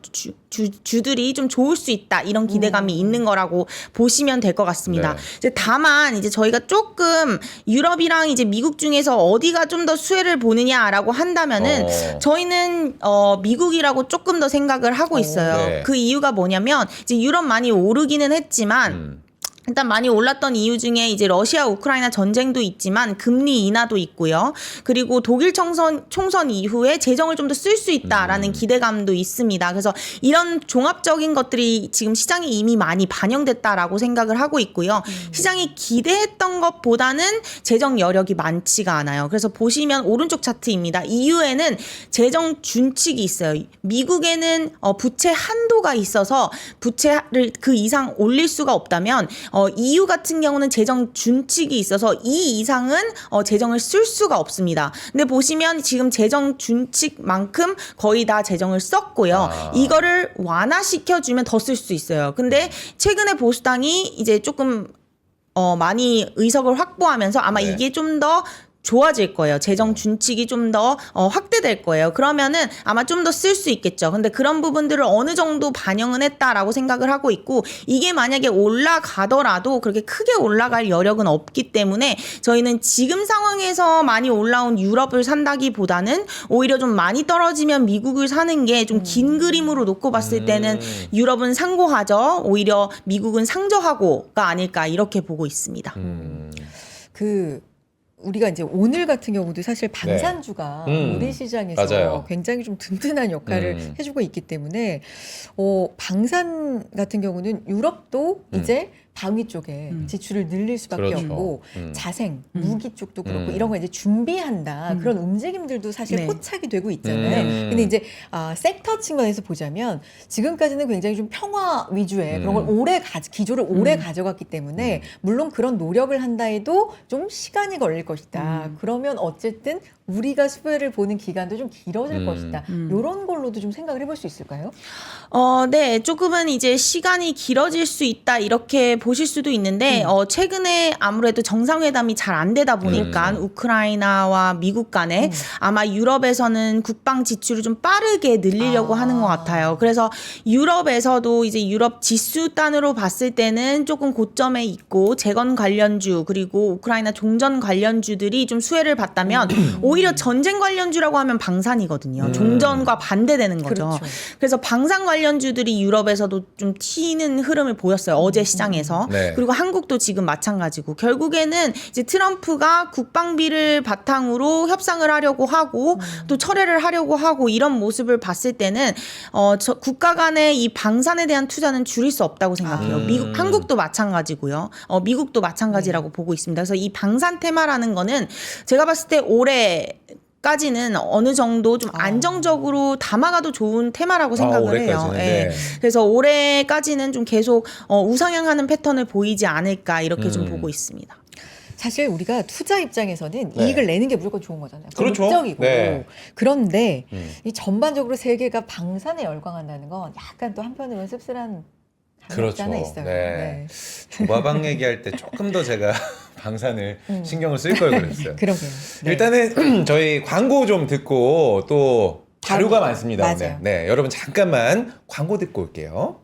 주들이 좀 좋을 수 있다. 이런 기대감이 있는 거라고 보시면 될 것 같습니다. 네. 이제 다만 이제 저희가 조금 유럽이랑 이제 미국 중에서 어디가 좀 더 수혜를 보느냐라고 한다면은 저희는 미국이라고 조금 더 생각을 하고 있어요. 네. 그 이유가 뭐냐면 이제 유럽 많이 오르기는 했지만 일단 많이 올랐던 이유 중에 이제 러시아 우크라이나 전쟁도 있지만 금리 인하도 있고요. 그리고 독일 총선 이후에 재정을 좀 더 쓸 수 있다라는 기대감도 있습니다. 그래서 이런 종합적인 것들이 지금 시장에 이미 많이 반영됐다라고 생각을 하고 있고요. 시장이 기대했던 것보다는 재정 여력이 많지가 않아요. 그래서 보시면 오른쪽 차트입니다. EU에는 재정 준칙이 있어요. 미국에는 부채 한도가 있어서 부채를 그 이상 올릴 수가 없다면 EU 같은 경우는 재정 준칙이 있어서 이 이상은 재정을 쓸 수가 없습니다. 근데 보시면 지금 재정 준칙만큼 거의 다 재정을 썼고요. 이거를 완화시켜주면 더 쓸 수 있어요. 근데 최근에 보수당이 이제 조금 많이 의석을 확보하면서 아마 네. 이게 좀 더 좋아질 거예요. 재정 준칙이 좀 더 확대될 거예요. 그러면은 아마 좀 더 쓸 수 있겠죠. 근데 그런 부분들을 어느 정도 반영은 했다라고 생각을 하고 있고, 이게 만약에 올라가더라도 그렇게 크게 올라갈 여력은 없기 때문에 저희는 지금 상황에서 많이 올라온 유럽을 산다기보다는 오히려 좀 많이 떨어지면 미국을 사는 게 좀 긴 그림으로 놓고 봤을 때는 유럽은 상고하죠. 오히려 미국은 상저하고가 아닐까 이렇게 보고 있습니다. 우리가 이제 오늘 같은 경우도 사실 방산주가 우리 시장에서 맞아요. 굉장히 좀 든든한 역할을 해주고 있기 때문에 방산 같은 경우는 유럽도 이제 방위 쪽에 지출을 늘릴 수밖에 그렇죠. 없고 자생, 무기 쪽도 그렇고 이런 거 이제 준비한다 그런 움직임들도 사실 네. 포착이 되고 있잖아요. 근데 이제 섹터 측면에서 보자면 지금까지는 굉장히 좀 평화 위주의 그런 걸 기조를 오래 가져갔기 때문에 물론 그런 노력을 한다 해도 좀 시간이 걸릴 것이다. 그러면 어쨌든 우리가 수혜를 보는 기간도 좀 길어질 것이다. 이런 걸로도 좀 생각을 해볼 수 있을까요? 네, 조금은 이제 시간이 길어질 수 있다 이렇게 보실 수도 있는데 최근에 아무래도 정상회담이 잘 안 되다 보니까 우크라이나와 미국 간에 아마 유럽에서는 국방 지출을 좀 빠르게 늘리려고 하는 것 같아요. 그래서 유럽에서도 이제 유럽 지수단으로 봤을 때는 조금 고점에 있고 재건 관련주 그리고 우크라이나 종전 관련주들이 좀 수혜를 봤다면 오히려 전쟁 관련주라고 하면 방산이거든요. 종전과 반대되는 거죠. 그렇죠. 그래서 방산 관련주들이 유럽에서도 좀 튀는 흐름을 보였어요. 어제 시장에서. 네. 그리고 한국도 지금 마찬가지고 결국에는 이제 트럼프가 국방비를 바탕으로 협상을 하려고 하고 또 철회를 하려고 하고 이런 모습을 봤을 때는 국가 간의 이 방산에 대한 투자는 줄일 수 없다고 생각해요. 한국도 마찬가지고요. 미국도 마찬가지라고 보고 있습니다. 그래서 이 방산 테마라는 거는 제가 봤을 때 올해까지는 어느 정도 좀 안정적으로 담아가도 좋은 테마라고 생각을 해요. 올해까지는, 예. 네. 그래서 올해까지는 좀 계속 우상향하는 패턴을 보이지 않을까 이렇게 좀 보고 있습니다. 사실 우리가 투자 입장에서는 네. 이익을 내는 게 무조건 좋은 거잖아요. 그렇죠. 목적이고. 네. 그런데 이 전반적으로 세계가 방산에 열광한다는 건 약간 또 한편으로는 씁쓸한 감이 없지 않아 있어요. 네. 조바방 얘기할 때 조금 더 제가 방산을 신경을 쓸 걸 그랬어요. 그러게요. 네. 일단은 저희 광고 좀 듣고 또 자료가 바로, 많습니다. 맞아요. 오늘. 네, 여러분 잠깐만 광고 듣고 올게요.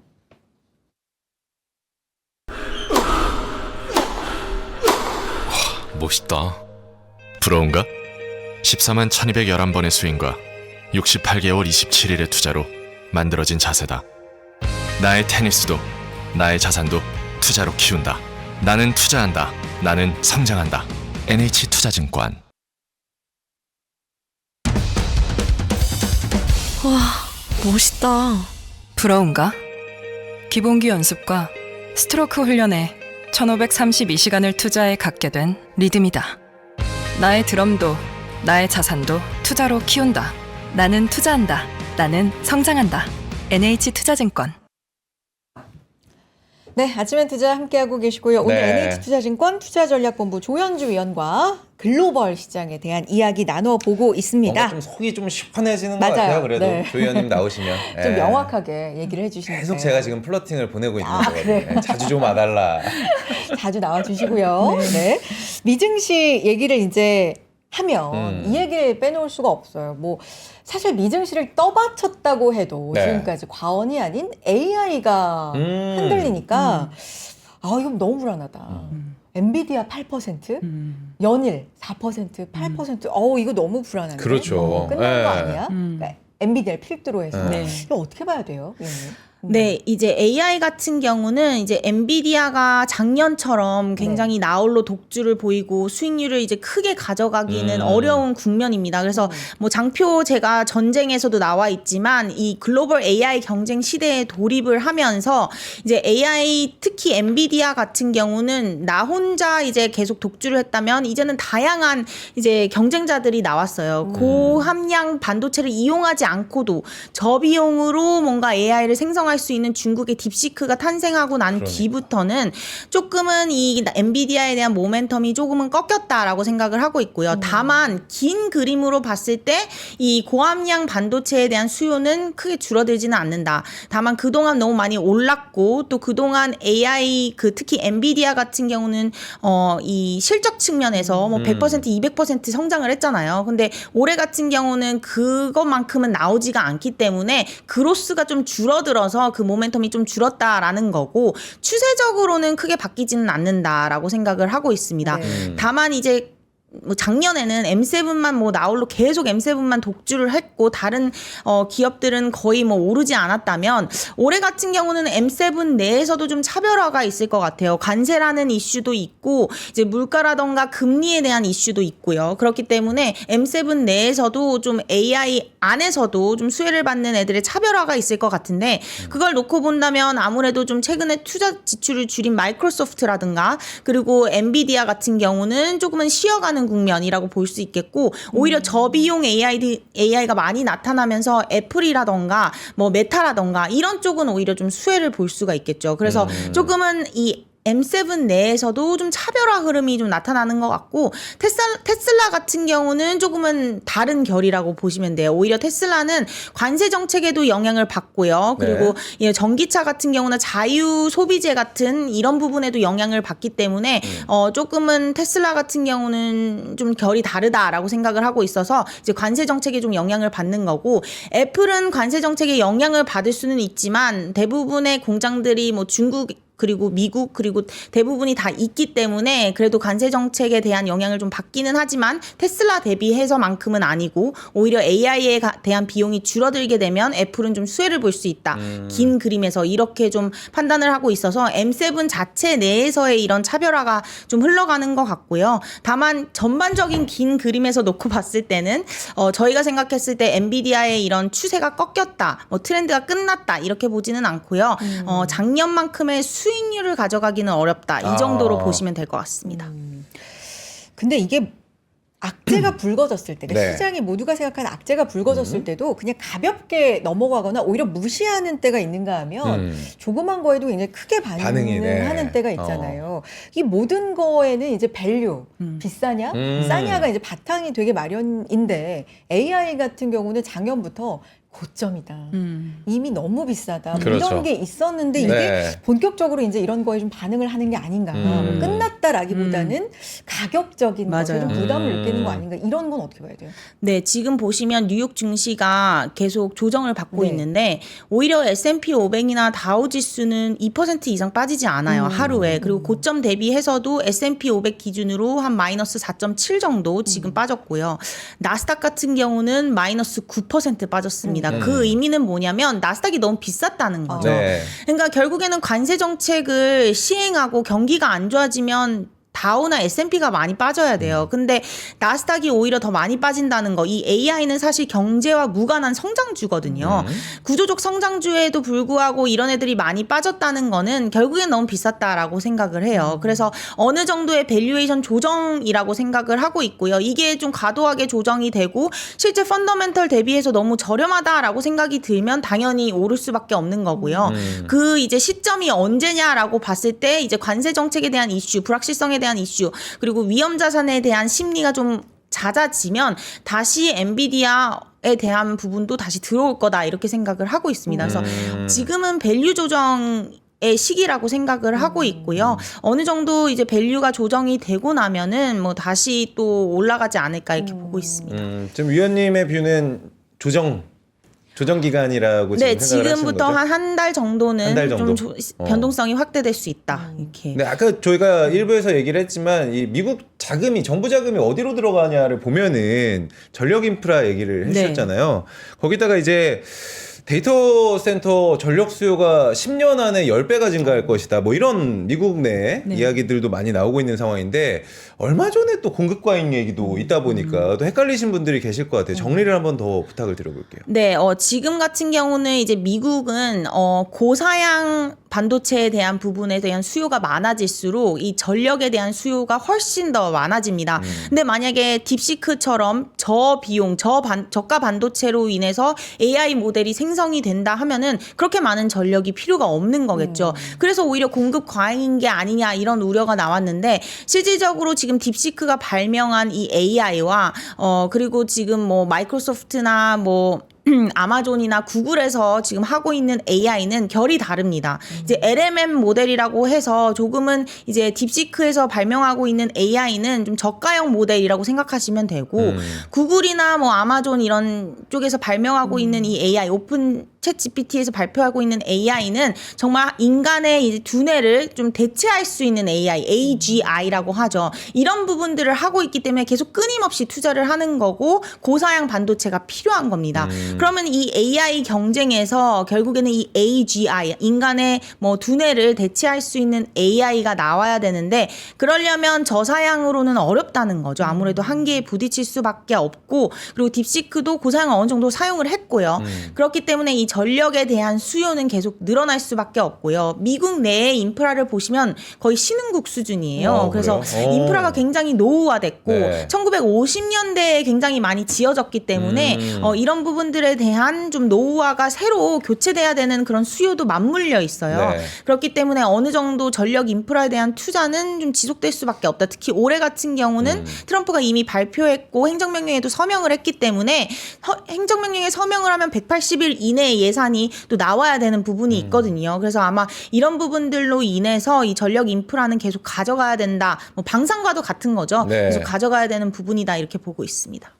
멋있다. 부러운가? 14만 1211번의 스윙과 68개월 27일의 투자로 만들어진 자세다. 나의 테니스도 나의 자산도 투자로 키운다. 나는 투자한다. 나는 성장한다. NH투자증권. 와, 멋있다. 부러운가? 기본기 연습과 스트로크 훈련에 1532시간을 투자해 갖게 된 리듬이다. 나의 드럼도 나의 자산도 투자로 키운다. 나는 투자한다. 나는 성장한다. NH투자증권. 네, 아침엔 투자 함께하고 계시고요. 오늘 네. NH투자증권 투자전략본부 조현주 위원과 글로벌 시장에 대한 이야기 나눠보고 있습니다. 뭔가 좀 속이 좀 시원해지는 맞아요. 것 같아요. 그래도 네. 조 의원님 나오시면 좀 네. 명확하게 얘기를 해주시니까 계속 제가 지금 플러팅을 보내고 있는 거거든요. 그래요? 네, 자주 좀 와달라. 자주 나와주시고요. 네. 미증시 얘기를 이제 하면 이 얘기를 빼놓을 수가 없어요. 뭐 사실 미증시를 떠받쳤다고 해도 네. 지금까지 과언이 아닌 AI가 흔들리니까 이건 너무 불안하다. 엔비디아 8%, 연일 4%, 8%. 이거 너무 불안한데. 그렇죠. 끝난 거 네. 아니야? 그러니까 엔비디아를 필두로 해서. 네. 이거 어떻게 봐야 돼요? 위원님? 네, 이제 AI 같은 경우는 이제 엔비디아가 작년처럼 굉장히 나홀로 독주를 보이고 수익률을 이제 크게 가져가기는 어려운 국면입니다. 그래서 뭐 장표 제가 전쟁에서도 나와 있지만 이 글로벌 AI 경쟁 시대에 돌입을 하면서 이제 AI 특히 엔비디아 같은 경우는 나 혼자 이제 계속 독주를 했다면 이제는 다양한 이제 경쟁자들이 나왔어요. 고함량 반도체를 이용하지 않고도 저비용으로 뭔가 AI를 생성할 활용할 수 있는 중국의 딥시크가 탄생하고 난 그러니까. 뒤부터는 조금은 이 엔비디아에 대한 모멘텀이 조금은 꺾였다라고 생각을 하고 있고요. 다만 긴 그림으로 봤을 때 이 고함량 반도체에 대한 수요는 크게 줄어들지는 않는다. 다만 그동안 너무 많이 올랐고 또 그동안 AI 특히 엔비디아 같은 경우는 이 실적 측면에서 뭐 100% 200% 성장을 했잖아요. 근데 올해 같은 경우는 그것만큼은 나오지가 않기 때문에 그로스가 좀 줄어들어서 그 모멘텀이 좀 줄었다라는 거고 추세적으로는 크게 바뀌지는 않는다라고 생각을 하고 있습니다. 다만 이제 뭐 작년에는 M7만 뭐 나홀로 계속 M7만 독주를 했고 다른 기업들은 거의 뭐 오르지 않았다면 올해 같은 경우는 M7 내에서도 좀 차별화가 있을 것 같아요. 관세라는 이슈도 있고 이제 물가라던가 금리에 대한 이슈도 있고요. 그렇기 때문에 M7 내에서도 좀 AI 안에서도 좀 수혜를 받는 애들의 차별화가 있을 것 같은데 그걸 놓고 본다면 아무래도 좀 최근에 투자 지출을 줄인 마이크로소프트라든가 그리고 엔비디아 같은 경우는 조금은 쉬어가는 국면이라고 볼 수 있겠고 오히려 저비용 AI가 많이 나타나면서 애플이라던가 뭐 메타라던가 이런 쪽은 오히려 좀 수혜를 볼 수가 있겠죠. 그래서 조금은 이 M7 내에서도 좀 차별화 흐름이 좀 나타나는 것 같고 테슬라 같은 경우는 조금은 다른 결이라고 보시면 돼요. 오히려 테슬라는 관세 정책에도 영향을 받고요. 그리고 예, 전기차 같은 경우는 자유 소비재 같은 이런 부분에도 영향을 받기 때문에 조금은 테슬라 같은 경우는 좀 결이 다르다라고 생각을 하고 있어서 이제 관세 정책에 좀 영향을 받는 거고 애플은 관세 정책에 영향을 받을 수는 있지만 대부분의 공장들이 뭐 중국 그리고 미국 그리고 대부분이 다 있기 때문에 그래도 관세 정책에 대한 영향을 좀 받기는 하지만 테슬라 대비해서만큼은 아니고 오히려 AI에 대한 비용이 줄어들게 되면 애플은 좀 수혜를 볼 수 있다. 긴 그림에서 이렇게 좀 판단을 하고 있어서 M7 자체 내에서의 이런 차별화가 좀 흘러가는 것 같고요. 다만 전반적인 긴 그림에서 놓고 봤을 때는 저희가 생각했을 때 엔비디아의 이런 추세가 꺾였다. 뭐 트렌드가 끝났다. 이렇게 보지는 않고요. 작년만큼의 수익률을 가져가기는 어렵다. 이 정도로 보시면 될 것 같습니다. 근데 이게 악재가 불거졌을 때, 그러니까 네. 시장이 모두가 생각하는 악재가 불거졌을 때도 그냥 가볍게 넘어가거나 오히려 무시하는 때가 있는가 하면 조그만 거에도 굉장히 크게 반응이, 네. 하는 때가 있잖아요. 이 모든 거에는 이제 밸류, 비싸냐, 싸냐가 이제 바탕이 되게 마련인데 AI 같은 경우는 작년부터 고점이다. 이미 너무 비싸다. 뭐 그렇죠. 이런 게 있었는데 이게 네. 본격적으로 이제 이런 거에 좀 반응을 하는 게 아닌가. 끝났다라기보다는 가격적인 것에 좀 부담을 느끼는 거 아닌가. 이런 건 어떻게 봐야 돼요? 네, 지금 보시면 뉴욕 증시가 계속 조정을 받고 네. 있는데 오히려 S&P 500이나 다우 지수는 2% 이상 빠지지 않아요. 하루에. 그리고 고점 대비해서도 S&P 500 기준으로 한 마이너스 4.7 정도 지금 빠졌고요. 나스닥 같은 경우는 마이너스 9% 빠졌습니다. 그 의미는 뭐냐면 나스닥이 너무 비쌌다는 거죠. 네. 그러니까 결국에는 관세 정책을 시행하고 경기가 안 좋아지면 다우나 S&P가 많이 빠져야 돼요. 근데 나스닥이 오히려 더 많이 빠진다는 거. 이 AI는 사실 경제와 무관한 성장주거든요. 구조적 성장주에도 불구하고 이런 애들이 많이 빠졌다는 거는 결국엔 너무 비쌌다라고 생각을 해요. 그래서 어느 정도의 밸류에이션 조정이라고 생각을 하고 있고요. 이게 좀 과도하게 조정이 되고 실제 펀더멘털 대비해서 너무 저렴하다라고 생각이 들면 당연히 오를 수밖에 없는 거고요. 그 이제 시점이 언제냐라고 봤을 때 이제 관세 정책에 대한 이슈, 불확실성에 대한 이슈, 그리고 위험 자산에 대한 심리가 좀 잦아지면 다시 엔비디아에 대한 부분도 다시 들어올 거다 이렇게 생각을 하고 있습니다. 그래서 지금은 밸류 조정의 시기라고 생각을 하고 있고요. 어느 정도 이제 밸류가 조정이 되고 나면은 뭐 다시 또 올라가지 않을까 이렇게 보고 있습니다. 지금 위원님의 뷰는 조정 기간이라고 네, 지금 생각을 지금부터 하시는 거죠? 한 달 정도는 한달 정도? 좀 변동성이 확대될 수 있다. 이렇게. 네, 아까 저희가 일부에서 얘기를 했지만 이 미국 자금이 정부 자금이 어디로 들어가냐를 보면은 전력 인프라 얘기를 해주셨잖아요. 거기다가 이제 데이터 센터 전력 수요가 10년 안에 10배가 증가할 것이다. 뭐 이런 미국 내 이야기들도 많이 나오고 있는 상황인데 얼마 전에 또 공급 과잉 얘기도 있다 보니까 또 헷갈리신 분들이 계실 것 같아요. 정리를 한번 더 부탁을 드려볼게요. 네, 지금 같은 경우는 이제 미국은 고사양 반도체에 대한 부분에 대한 수요가 많아질수록 이 전력에 대한 수요가 훨씬 더 많아집니다. 근데 만약에 딥시크처럼 저비용, 저가 반도체로 인해서 AI 모델이 생성이 생성이 된다 하면은 그렇게 많은 전력이 필요가 없는 거겠죠. 그래서 오히려 공급 과잉인 게 아니냐 이런 우려가 나왔는데 실질적으로 지금 딥시크가 발명한 이 AI와 그리고 지금 뭐 마이크로소프트나 뭐 아마존이나 구글에서 지금 하고 있는 AI는 결이 다릅니다. 이제 LMM 모델이라고 해서 조금은 이제 딥시크에서 발명하고 있는 AI는 좀 저가형 모델이라고 생각하시면 되고 구글이나 뭐 아마존 이런 쪽에서 발명하고 있는 이 AI 오픈 챗 GPT에서 발표하고 있는 AI는 정말 인간의 이제 두뇌를 좀 대체할 수 있는 AI, AGI라고 하죠. 이런 부분들을 하고 있기 때문에 계속 끊임없이 투자를 하는 거고 고사양 반도체가 필요한 겁니다. 그러면 이 AI 경쟁에서 결국에는 이 AGI, 인간의 뭐 두뇌를 대체할 수 있는 AI가 나와야 되는데 그러려면 저사양으로는 어렵다는 거죠. 아무래도 한계에 부딪힐 수밖에 없고 그리고 딥시크도 고사양을 어느 정도 사용을 했고요. 그렇기 때문에 이 전력에 대한 수요는 계속 늘어날 수밖에 없고요. 미국 내의 인프라를 보시면 거의 신흥국 수준이에요. 그래서 그래요? 인프라가 굉장히 노후화됐고 네. 1950년대에 굉장히 많이 지어졌기 때문에 이런 부분들에 대한 좀 노후화가 새로 교체돼야 되는 그런 수요도 맞물려 있어요. 네. 그렇기 때문에 어느 정도 전력 인프라에 대한 투자는 좀 지속될 수밖에 없다. 특히 올해 같은 경우는 트럼프가 이미 발표했고 행정명령에도 서명을 했기 때문에 행정명령에 서명을 하면 180일 이내에 예산이 또 나와야 되는 부분이 있거든요. 그래서 아마 이런 부분들로 인해서 이 전력 인프라는 계속 가져가야 된다. 뭐 방산과도 같은 거죠. 네. 계속 가져가야 되는 부분이다 이렇게 보고 있습니다.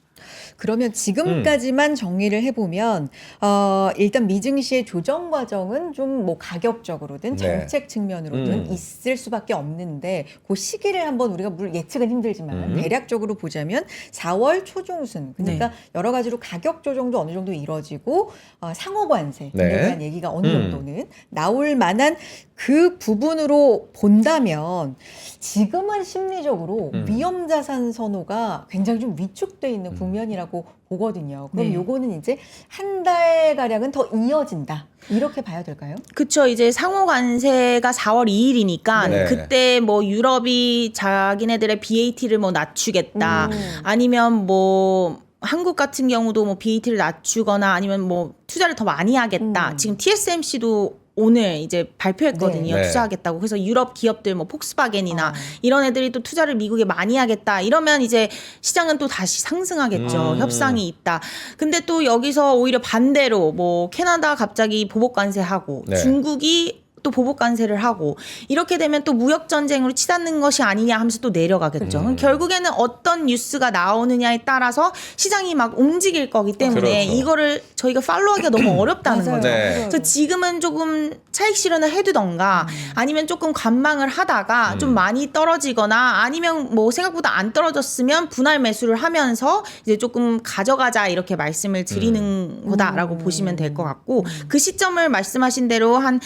그러면 지금까지만 정리를 해보면 일단 미증시의 조정 과정은 좀 뭐 가격적으로든 네. 정책 측면으로든 있을 수밖에 없는데 그 시기를 한번 우리가 물론 예측은 힘들지만 대략적으로 보자면 4월 초중순 그러니까 여러 가지로 가격 조정도 어느 정도 이루어지고 상호 관세에 네. 대한 얘기가 어느 정도는 나올 만한 그 부분으로 본다면 지금은 심리적으로 위험 자산 선호가 굉장히 좀 위축돼 있는 국면이라고 보거든요. 그럼 네. 요거는 이제 한 달 가량은 더 이어진다. 이렇게 봐야 될까요? 그쵸. 이제 상호 관세가 4월 2일이니까 네. 그때 뭐 유럽이 자기네들의 BAT를 뭐 낮추겠다. 아니면 뭐 한국 같은 경우도 뭐 BAT를 낮추거나 아니면 뭐 투자를 더 많이 하겠다. 지금 TSMC도 오늘 이제 발표했거든요. 네. 투자하겠다고. 그래서 유럽 기업들 뭐 폭스바겐이나 이런 애들이 또 투자를 미국에 많이 하겠다. 이러면 이제 시장은 또 다시 상승하겠죠. 협상이 있다. 근데 또 여기서 오히려 반대로 뭐 캐나다 갑자기 보복 관세하고 네. 중국이 또 보복 관세를 하고 이렇게 되면 또 무역 전쟁으로 치닫는 것이 아니냐 하면서 또 내려가겠죠. 그럼 결국에는 어떤 뉴스가 나오느냐에 따라서 시장이 막 움직일 거기 때문에 그렇죠. 이거를 저희가 팔로우하기가 너무 어렵다는 맞아요. 거죠. 네. 그래서 지금은 조금 차익 실현을 해두던가 아니면 조금 관망을 하다가 좀 많이 떨어지거나 아니면 뭐 생각보다 안 떨어졌으면 분할 매수를 하면서 이제 조금 가져가자 이렇게 말씀을 드리는 거다라고 보시면 될 것 같고 그 시점을 말씀하신 대로 한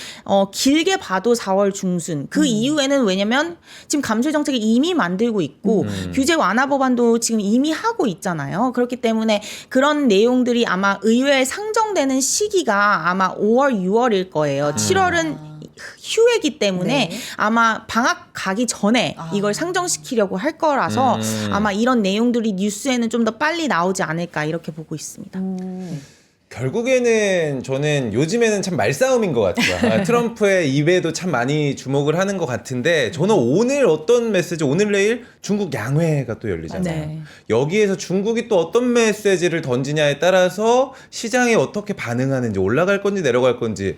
길게 봐도 4월 중순 그 이후에는 왜냐면 지금 감세 정책을 이미 만들고 있고 규제 완화 법안도 지금 이미 하고 있잖아요. 그렇기 때문에 그런 내용들이 아마 의회에 상정되는 시기가 아마 5월, 6월일 거예요. 7월은 휴회기 때문에 네. 아마 방학 가기 전에 이걸 상정시키려고 할 거라서 아마 이런 내용들이 뉴스에는 좀 더 빨리 나오지 않을까 이렇게 보고 있습니다. 결국에는 저는 요즘에는 참 말싸움인 것 같아요. 트럼프의 입에도 참 많이 주목을 하는 것 같은데 저는 오늘 어떤 메시지, 오늘 내일 중국 양회가 또 열리잖아요. 네. 여기에서 중국이 또 어떤 메시지를 던지냐에 따라서 시장이 어떻게 반응하는지 올라갈 건지 내려갈 건지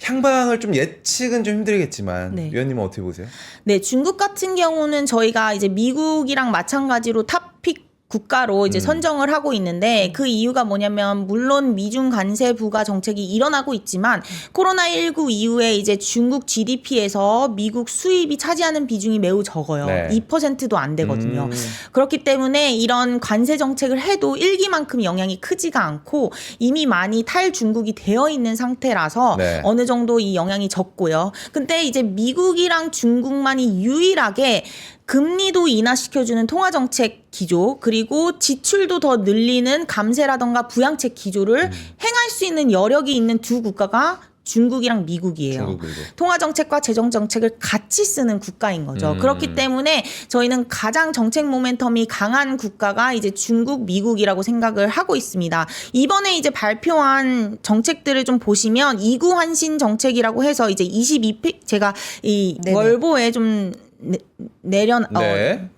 향방을 좀 예측은 좀 힘들겠지만 네. 위원님은 어떻게 보세요? 네, 중국 같은 경우는 저희가 이제 미국이랑 마찬가지로 탑픽 국가로 이제 선정을 하고 있는데 그 이유가 뭐냐면 물론 미중 관세 부과 정책이 일어나고 있지만 코로나19 이후에 이제 중국 GDP에서 미국 수입이 차지하는 비중이 매우 적어요. 네. 2%도 안 되거든요. 그렇기 때문에 이런 관세 정책을 해도 일기만큼 영향이 크지가 않고 이미 많이 탈중국이 되어 있는 상태라서 네. 어느 정도 이 영향이 적고요. 근데 이제 미국이랑 중국만이 유일하게 금리도 인하시켜주는 통화정책 기조 그리고 지출도 더 늘리는 감세라던가 부양책 기조를 행할 수 있는 여력이 있는 두 국가가 중국이랑 미국이에요. 중국, 미국. 통화 정책과 재정 정책을 같이 쓰는 국가인 거죠. 그렇기 때문에 저희는 가장 정책 모멘텀이 강한 국가가 이제 중국, 미국이라고 생각을 하고 있습니다. 이번에 이제 발표한 정책들을 좀 보시면 이구 환신 정책이라고 해서 이제 22페 제가 이 네네. 월보에 좀 네.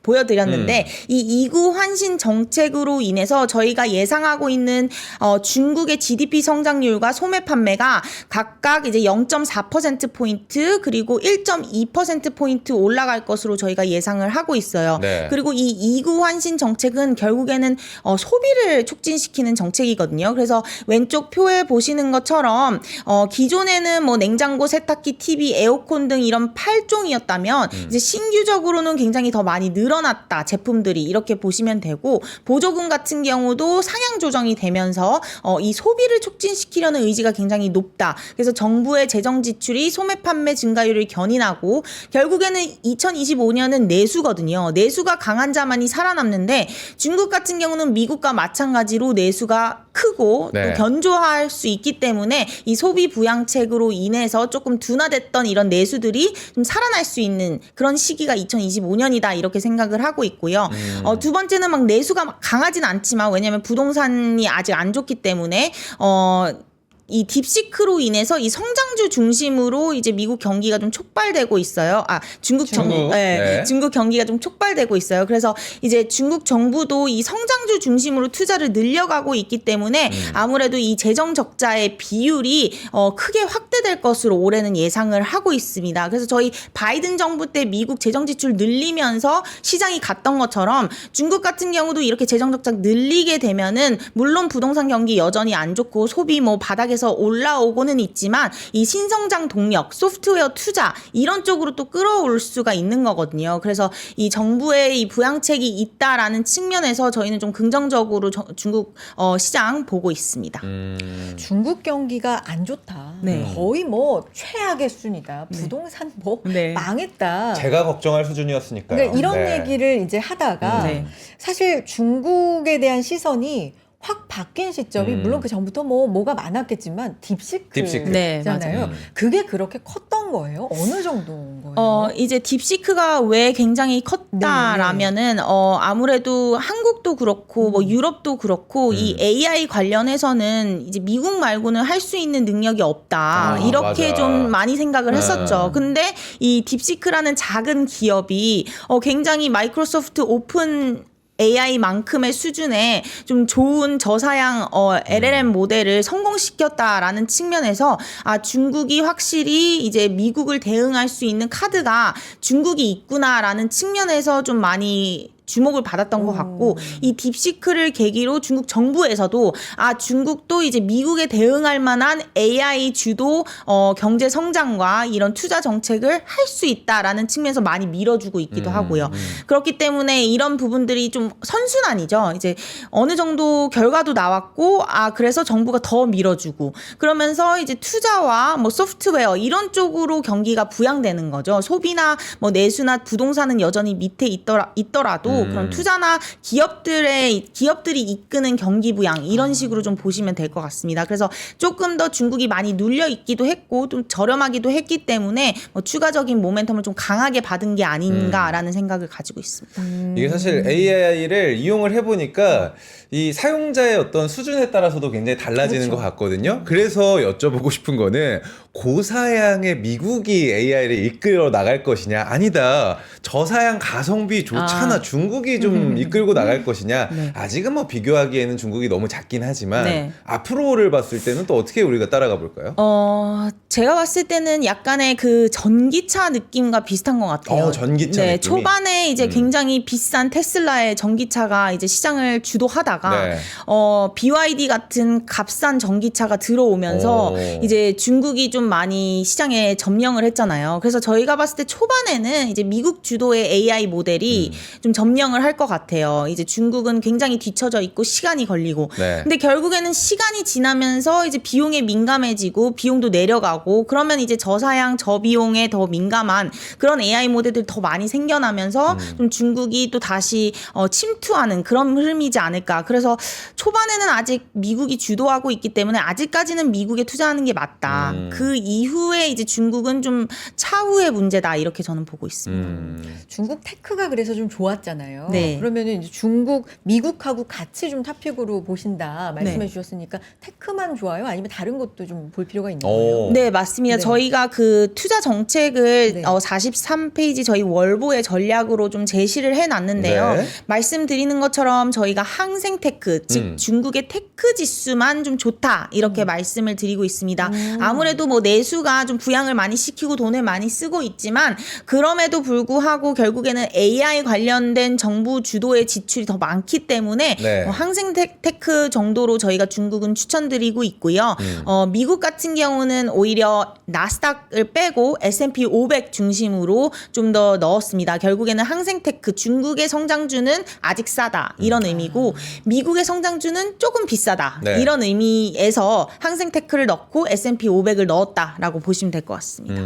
보여드렸는데 이 이구 환신 정책으로 인해서 저희가 예상하고 있는 중국의 GDP 성장률과 소매 판매가 각각 이제 0.4%포인트 그리고 1.2%포인트 올라갈 것으로 저희가 예상을 하고 있어요. 네. 그리고 이 이구 환신 정책은 결국에는 소비를 促진시키는 정책이거든요. 그래서 왼쪽 표에 보시는 것처럼 기존에는 뭐 냉장고, 세탁기, TV, 에어컨 등 이런 8종이었다면 이제 신규적으로는 굉장히 더 많이 늘어났다 제품들이 이렇게 보시면 되고 보조금 같은 경우도 상향 조정이 되면서 이 소비를 촉진시키려는 의지가 굉장히 높다. 그래서 정부의 재정 지출이 소매 판매 증가율을 견인하고 결국에는 2025년은 내수거든요. 내수가 강한 자만이 살아남는데 중국 같은 경우는 미국과 마찬가지로 내수가 크고 네. 또 견조할 수 있기 때문에 이 소비 부양책으로 인해서 조금 둔화됐던 이런 내수들이 좀 살아날 수 있는 그런 시기가 2025년이다 이렇게 생각을 하고 있고요. 두 번째는 막 내수가 막 강하진 않지만 왜냐하면 부동산이 아직 안 좋기 때문에 이 딥시크로 인해서 이 성장주 중심으로 이제 미국 경기가 좀 촉발되고 있어요. 중국 네. 중국 경기가 좀 촉발되고 있어요. 그래서 이제 중국 정부도 이 성장주 중심으로 투자를 늘려가고 있기 때문에 아무래도 이 재정 적자의 비율이 크게 확대될 것으로 올해는 예상을 하고 있습니다. 그래서 저희 바이든 정부 때 미국 재정 지출 늘리면서 시장이 갔던 것처럼 중국 같은 경우도 이렇게 재정 적자 늘리게 되면은 물론 부동산 경기 여전히 안 좋고 소비 뭐 바닥에서 올라오고는 있지만 이 신성장 동력, 소프트웨어 투자 이런 쪽으로 또 끌어올 수가 있는 거거든요. 그래서 이 정부의 이 부양책이 있다라는 측면에서 저희는 좀 긍정적으로 중국 시장 보고 있습니다. 중국 경기가 안 좋다. 네. 거의 뭐 최악의 수준이다. 부동산 뭐 네. 망했다. 제가 걱정할 수준이었으니까요. 그러니까 이런 네. 얘기를 이제 하다가 네. 사실 중국에 대한 시선이 확 바뀐 시점이 물론 그 전부터 뭐가 많았겠지만 딥시크잖아요. 네, 맞아요. 그게 그렇게 컸던 거예요? 어느 정도인 거예요? 이제 딥시크가 왜 굉장히 컸다라면은 아무래도 한국도 그렇고 뭐 유럽도 그렇고 이 AI 관련해서는 이제 미국 말고는 할 수 있는 능력이 없다. 이렇게 맞아. 좀 많이 생각을 했었죠. 근데 이 딥시크라는 작은 기업이 굉장히 마이크로소프트 오픈 AI만큼의 수준의 좀 좋은 저사양 LLM 모델을 성공시켰다라는 측면에서 중국이 확실히 이제 미국을 대응할 수 있는 카드가 중국이 있구나라는 측면에서 좀 많이 주목을 받았던 것 같고 이 딥시크를 계기로 중국 정부에서도 중국도 이제 미국에 대응할 만한 AI 주도 경제 성장과 이런 투자 정책을 할 수 있다라는 측면에서 많이 밀어주고 있기도 하고요. 그렇기 때문에 이런 부분들이 좀 선순환이죠. 이제 어느 정도 결과도 나왔고 그래서 정부가 더 밀어주고 그러면서 이제 투자와 뭐 소프트웨어 이런 쪽으로 경기가 부양되는 거죠. 소비나 뭐 내수나 부동산은 여전히 밑에 있더라도 그런 투자나 기업들이 이끄는 경기 부양 이런 식으로 좀 보시면 될 것 같습니다. 그래서 조금 더 중국이 많이 눌려 있기도 했고 좀 저렴하기도 했기 때문에 뭐 추가적인 모멘텀을 좀 강하게 받은 게 아닌가라는 생각을 가지고 있습니다. 이게 사실 AI를 이용을 해보니까 이 사용자의 어떤 수준에 따라서도 굉장히 달라지는 것 같거든요. 그래서 여쭤보고 싶은 거는 고사양의 미국이 AI를 이끌어 나갈 것이냐 아니다. 저사양 가성비 좋잖아. 중국이 좀 이끌고 나갈 것이냐. 네. 아직은 뭐 비교하기에는 중국이 너무 작긴 하지만 네. 앞으로를 봤을 때는 또 어떻게 우리가 따라가 볼까요? 제가 봤을 때는 약간의 그 전기차 느낌과 비슷한 것 같아요. 전기차 네, 느낌이? 초반에 이제 굉장히 비싼 테슬라의 전기차가 이제 시장을 주도하다가 네. BYD 같은 값싼 전기차가 들어오면서 이제 중국이 좀 많이 시장에 점령을 했잖아요. 그래서 저희가 봤을 때 초반에는 이제 미국 주도의 AI 모델이 좀 점령을 할 것 같아요. 이제 중국은 굉장히 뒤처져 있고 시간이 걸리고. 네. 근데 결국에는 시간이 지나면서 이제 비용에 민감해지고 비용도 내려가고 나오고 그러면 이제 저사양 저비용에 더 민감한 그런 AI 모델들이 더 많이 생겨나면서 좀 중국이 또 다시 침투하는 그런 흐름이지 않을까. 그래서 초반에는 아직 미국이 주도하고 있기 때문에 아직까지는 미국에 투자하는 게 맞다. 그 이후에 이제 중국은 좀 차후의 문제다 이렇게 저는 보고 있습니다. 중국 테크가 그래서 좀 좋았잖아요. 네. 그러면은 이제 미국하고 같이 좀 탑픽으로 보신다 말씀해 주셨으니까 테크만 좋아요? 아니면 다른 것도 좀 볼 필요가 있는 거예요? 네, 맞습니다. 네. 저희가 그 투자 정책을 네. 43페이지 저희 월보의 전략으로 좀 제시를 해놨는데요. 네. 말씀드리는 것처럼 저희가 항생 테크, 즉 중국의 테크 지수만 좀 좋다 이렇게 말씀을 드리고 있습니다. 아무래도 뭐 내수가 좀 부양을 많이 시키고 돈을 많이 쓰고 있지만 그럼에도 불구하고 결국에는 AI 관련된 정부 주도의 지출이 더 많기 때문에 네. 항생 테크 정도로 저희가 중국은 추천드리고 있고요. 미국 같은 경우는 오히려 나스닥을 빼고 S&P 500 중심으로 좀 더 넣었습니다. 결국에는 항생테크 중국의 성장주는 아직 싸다 이런 의미고 미국의 성장주는 조금 비싸다 네. 이런 의미에서 항생테크를 넣고 S&P 500을 넣었다라고 보시면 될 것 같습니다.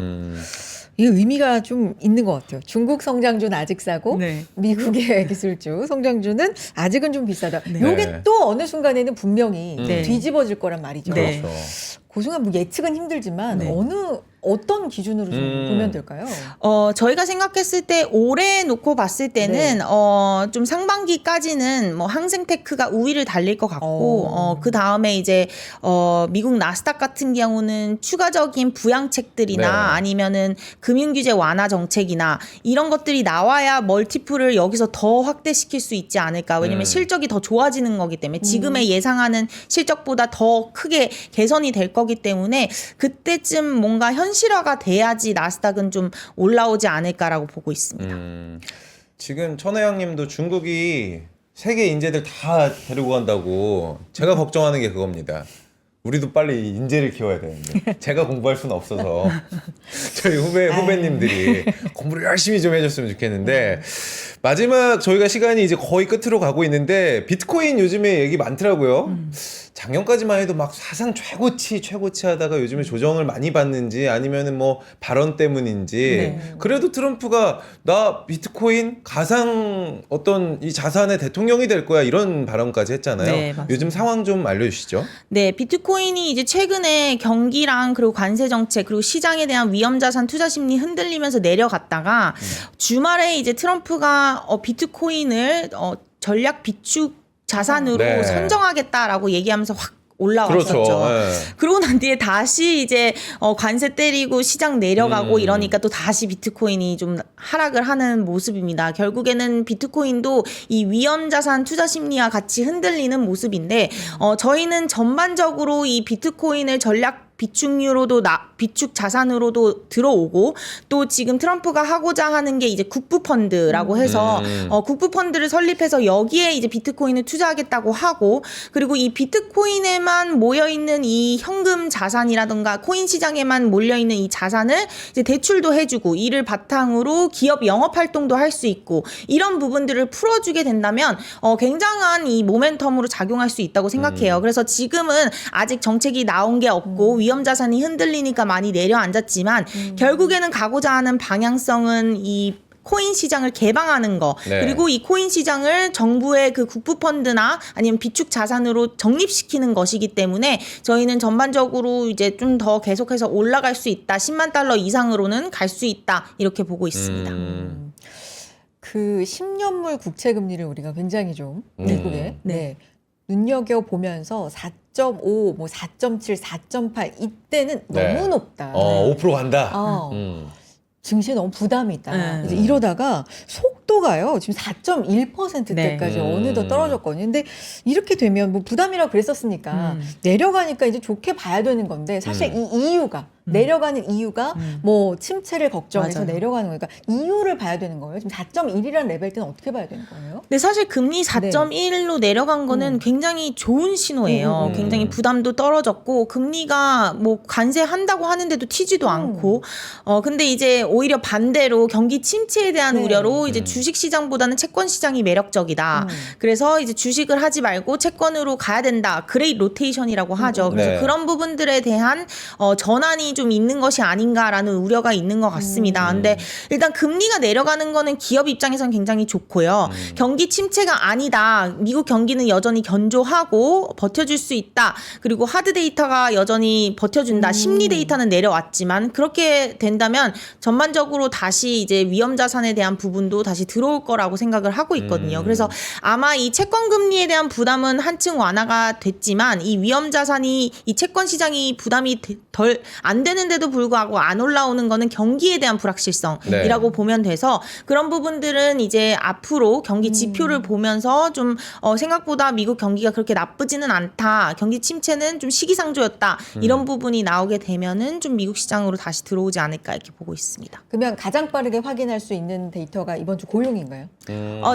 이 의미가 좀 있는 것 같아요. 중국 성장주는 아직 싸고 네. 미국의 기술주 성장주는 아직은 좀 비싸다. 네. 요게 또 어느 순간에는 분명히 네. 뒤집어질 거란 말이죠. 네. 그렇죠. 그 순간 뭐 예측은 힘들지만 네. 어떤 기준으로 좀 보면 될까요? 저희가 생각했을 때 올해 놓고 봤을 때는 좀 상반기까지는 뭐 항생테크가 우위를 달릴 것 같고 그 다음에 이제 미국 나스닥 같은 경우는 추가적인 부양책들이나 네. 아니면은 금융규제 완화 정책이나 이런 것들이 나와야 멀티플을 여기서 더 확대시킬 수 있지 않을까. 왜냐면 실적이 더 좋아지는 거기 때문에 지금의 예상하는 실적보다 더 크게 개선이 될 거기 때문에 그때쯤 뭔가 현실화가 돼야지 나스닥은 좀 올라오지 않을까라고 보고 있습니다. 지금 천혜영님도 중국이 세계 인재들 다 데리고 간다고 제가 걱정하는 게 그겁니다. 우리도 빨리 인재를 키워야 되는데 제가 공부할 수는 없어서 저희 후배님들이 공부를 열심히 좀 해줬으면 좋겠는데 마지막 저희가 시간이 이제 거의 끝으로 가고 있는데 비트코인 요즘에 얘기 많더라고요. 작년까지만 해도 막 사상 최고치 하다가 요즘에 조정을 많이 받는지 아니면은 뭐 발언 때문인지 네. 그래도 트럼프가 나 비트코인 가상 어떤 이 자산의 대통령이 될 거야 이런 발언까지 했잖아요. 네, 맞습니다. 요즘 상황 좀 알려주시죠. 네, 비트코인이 이제 최근에 경기랑 그리고 관세 정책 그리고 시장에 대한 위험 자산 투자 심리 흔들리면서 내려갔다가 주말에 이제 트럼프가 비트코인을 전략 비축 자산으로 네. 선정하겠다라고 얘기하면서 확 올라왔었죠. 그렇죠. 네. 그러고 난 뒤에 다시 이제 관세 때리고 시장 내려가고 이러니까 또 다시 비트코인이 좀 하락을 하는 모습입니다. 결국에는 비트코인도 이 위험 자산 투자 심리와 같이 흔들리는 모습인데 저희는 전반적으로 이 비트코인을 전략 비축류로도 비축 자산으로도 들어오고 또 지금 트럼프가 하고자 하는 게 이제 국부 펀드라고 해서 국부 펀드를 설립해서 여기에 이제 비트코인을 투자하겠다고 하고 그리고 이 비트코인에만 모여 있는 이 현금 자산이라든가 코인 시장에만 몰려 있는 이 자산을 이제 대출도 해주고 이를 바탕으로 기업 영업 활동도 할 수 있고 이런 부분들을 풀어주게 된다면 굉장한 이 모멘텀으로 작용할 수 있다고 생각해요. 그래서 지금은 아직 정책이 나온 게 없고 위험 자산이 흔들리니까 많이 내려앉았지만 결국에는 가고자 하는 방향성은 이 코인 시장을 개방하는 거 네. 그리고 이 코인 시장을 정부의 그 국부 펀드나 아니면 비축 자산으로 적립시키는 것이기 때문에 저희는 전반적으로 이제 좀 더 계속해서 올라갈 수 있다. 10만 달러 이상으로는 갈 수 있다. 이렇게 보고 있습니다. 그 10년물 국채 금리를 우리가 굉장히 좀 미국에 눈여겨 보면서 4.5, 뭐 4.7, 4.8 이때는 네. 너무 높다. 5% 간다. 증시에 너무 부담이 있다. 네. 이제 이러다가 속도가요. 지금 4.1%대까지 네. 어느덧 떨어졌거든요. 근데 이렇게 되면 뭐 부담이라고 그랬었으니까 내려가니까 이제 좋게 봐야 되는 건데 사실 이 이유가 내려가는 이유가 뭐 침체를 걱정해서 맞아요. 내려가는 거니까 이유를 봐야 되는 거예요. 지금 4.1이라는 레벨 때는 어떻게 봐야 되는 거예요? 근데 사실 금리 4.1로 내려간 거는 굉장히 좋은 신호예요. 굉장히 부담도 떨어졌고 금리가 뭐 관세한다고 하는데도 튀지도 않고 근데 이제 오히려 반대로 경기 침체에 대한 우려로 이제 주식 시장보다는 채권 시장이 매력적이다. 그래서 이제 주식을 하지 말고 채권으로 가야 된다. 그레이트 로테이션이라고 하죠. 그래서 네. 그런 부분들에 대한 전환이 좀 있는 것이 아닌가라는 우려가 있는 것 같습니다. 근데 일단 금리가 내려가는 거는 기업 입장에선 굉장히 좋고요. 경기 침체가 아니다. 미국 경기는 여전히 견조하고 버텨줄 수 있다. 그리고 하드 데이터가 여전히 버텨준다. 심리 데이터는 내려왔지만 그렇게 된다면 전반적으로 다시 이제 위험 자산에 대한 부분도 다시 들어올 거라고 생각을 하고 있거든요. 그래서 아마 이 채권 금리에 대한 부담은 한층 완화가 됐지만 이 위험 자산이 이 채권 시장이 부담이 덜 안 되는데도 불구하고 안 올라오는 거는 경기에 대한 불확실성이라고 보면 돼서 그런 부분들은 이제 앞으로 경기 지표를 보면서 좀 생각보다 미국 경기가 그렇게 나쁘지는 않다. 경기 침체는 좀 시기상조였다. 이런 부분이 나오게 되면은 좀 미국 시장으로 다시 들어오지 않을까 이렇게 보고 있습니다. 그러면 가장 빠르게 확인할 수 있는 데이터가 이번 주 고용인가요?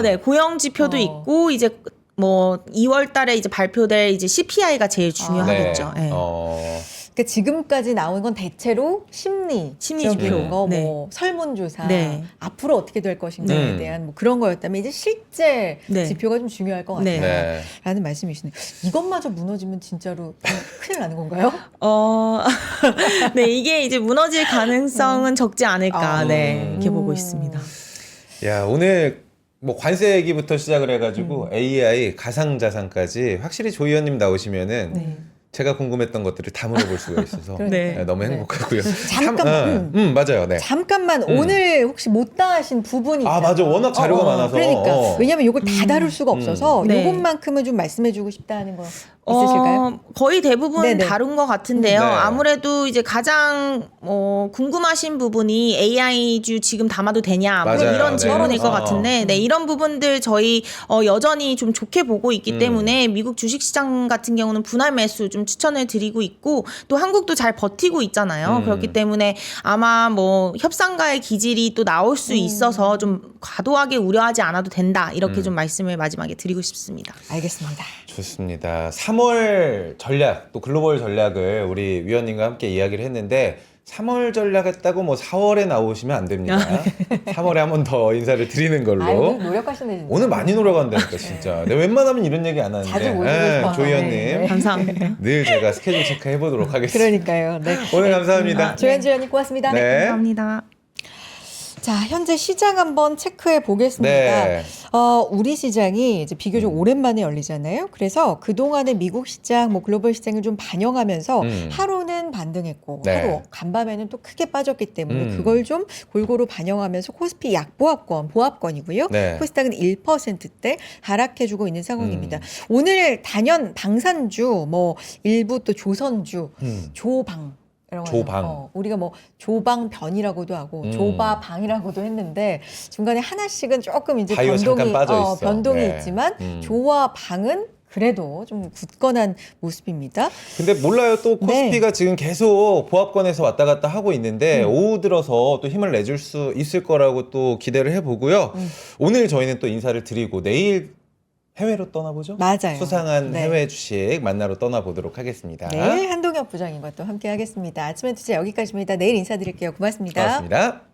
네, 고용 지표도 있고 이제 뭐 2월 달에 이제 발표될 이제 CPI가 제일 중요하겠죠. 네. 네. 그러니까 지금까지 나온 건 대체로 심리 지표. 거, 네. 뭐 설문조사, 네. 앞으로 어떻게 될 것인가에 대한 뭐 그런 거였다면 이제 실제 네. 지표가 좀 중요할 것 네. 같다. 네. 라는 말씀이시네요. 이것마저 무너지면 진짜로 큰일 나는 건가요? 네, 이게 이제 무너질 가능성은 적지 않을까, 네, 이렇게 보고 있습니다. 야, 오늘 뭐 관세 얘기부터 시작을 해가지고 AI, 가상자산까지 확실히 조 의원님 나오시면은 네. 제가 궁금했던 것들을 다 물어볼 수가 있어서 네. 네, 너무 행복하고요. 잠깐만. 맞아요. 네. 잠깐만 오늘 혹시 못 다 하신 부분이 아, 있잖아요. 맞아. 워낙 자료가 많아서. 그러니까 왜냐면 이걸 다 다룰 수가 없어서 네. 이것만큼은 좀 말씀해주고 싶다 하는 거 있으실까요? 거의 대부분 네네. 다룬 것 같은데요. 네. 아무래도 이제 가장 궁금하신 부분이 AI주 지금 담아도 되냐 뭐 맞아요. 이런 네. 질문일 것 어. 같은데 네, 이런 부분들 저희 여전히 좀 좋게 보고 있기 때문에 미국 주식시장 같은 경우는 분할 매수 좀 추천을 드리고 있고 또 한국도 잘 버티고 있잖아요. 그렇기 때문에 아마 뭐 협상가의 기질이 또 나올 수 있어서 좀 과도하게 우려하지 않아도 된다 이렇게 좀 말씀을 마지막에 드리고 싶습니다. 알겠습니다. 좋습니다. 3월 전략, 또 글로벌 전략을 우리 위원님과 함께 이야기를 했는데 3월 전략 했다고 뭐 4월에 나오시면 안 됩니다. 3월에 한 번 더 인사를 드리는 걸로. 아유, 노력하시네. 진짜. 오늘 많이 노력한다니까 진짜. 내가 웬만하면 이런 얘기 안 하는데. 자주 모시고 싶어요. 조 의원님 네. 감사합니다. 늘 제가 스케줄 체크해 보도록 하겠습니다. 그러니까요. 네. 오늘 감사합니다. 조현주 의원님 고맙습니다. 네. 감사합니다. 자, 현재 시장 한번 체크해 보겠습니다. 네. 우리 시장이 이제 비교적 오랜만에 열리잖아요. 그래서 그동안의 미국 시장, 뭐 글로벌 시장을 좀 반영하면서 하루는 반등했고, 네. 하루 간밤에는 또 크게 빠졌기 때문에 그걸 좀 골고루 반영하면서 코스피 약보합권, 보합권이고요. 네. 코스닥은 1%대 하락해주고 있는 상황입니다. 오늘 단연 방산주, 뭐 일부 또 조선주, 조방. 이런 거 조방. 해서, 우리가 뭐 조방변이라고도 하고 조바방이라고도 했는데 중간에 하나씩은 조금 이제 바이오 잠깐 빠져 있어. 변동이 네. 있지만 조와 방은 그래도 좀 굳건한 모습입니다. 근데 몰라요. 또 코스피가 지금 계속 보합권에서 왔다 갔다 하고 있는데 오후 들어서 또 힘을 내줄 수 있을 거라고 또 기대를 해보고요. 오늘 저희는 또 인사를 드리고 내일 해외로 떠나보죠? 맞아요. 수상한 네. 해외 주식 만나러 떠나보도록 하겠습니다. 내일 한동혁 부장님과 또 함께 하겠습니다. 아침에 투자 여기까지입니다. 내일 인사드릴게요. 고맙습니다. 고맙습니다.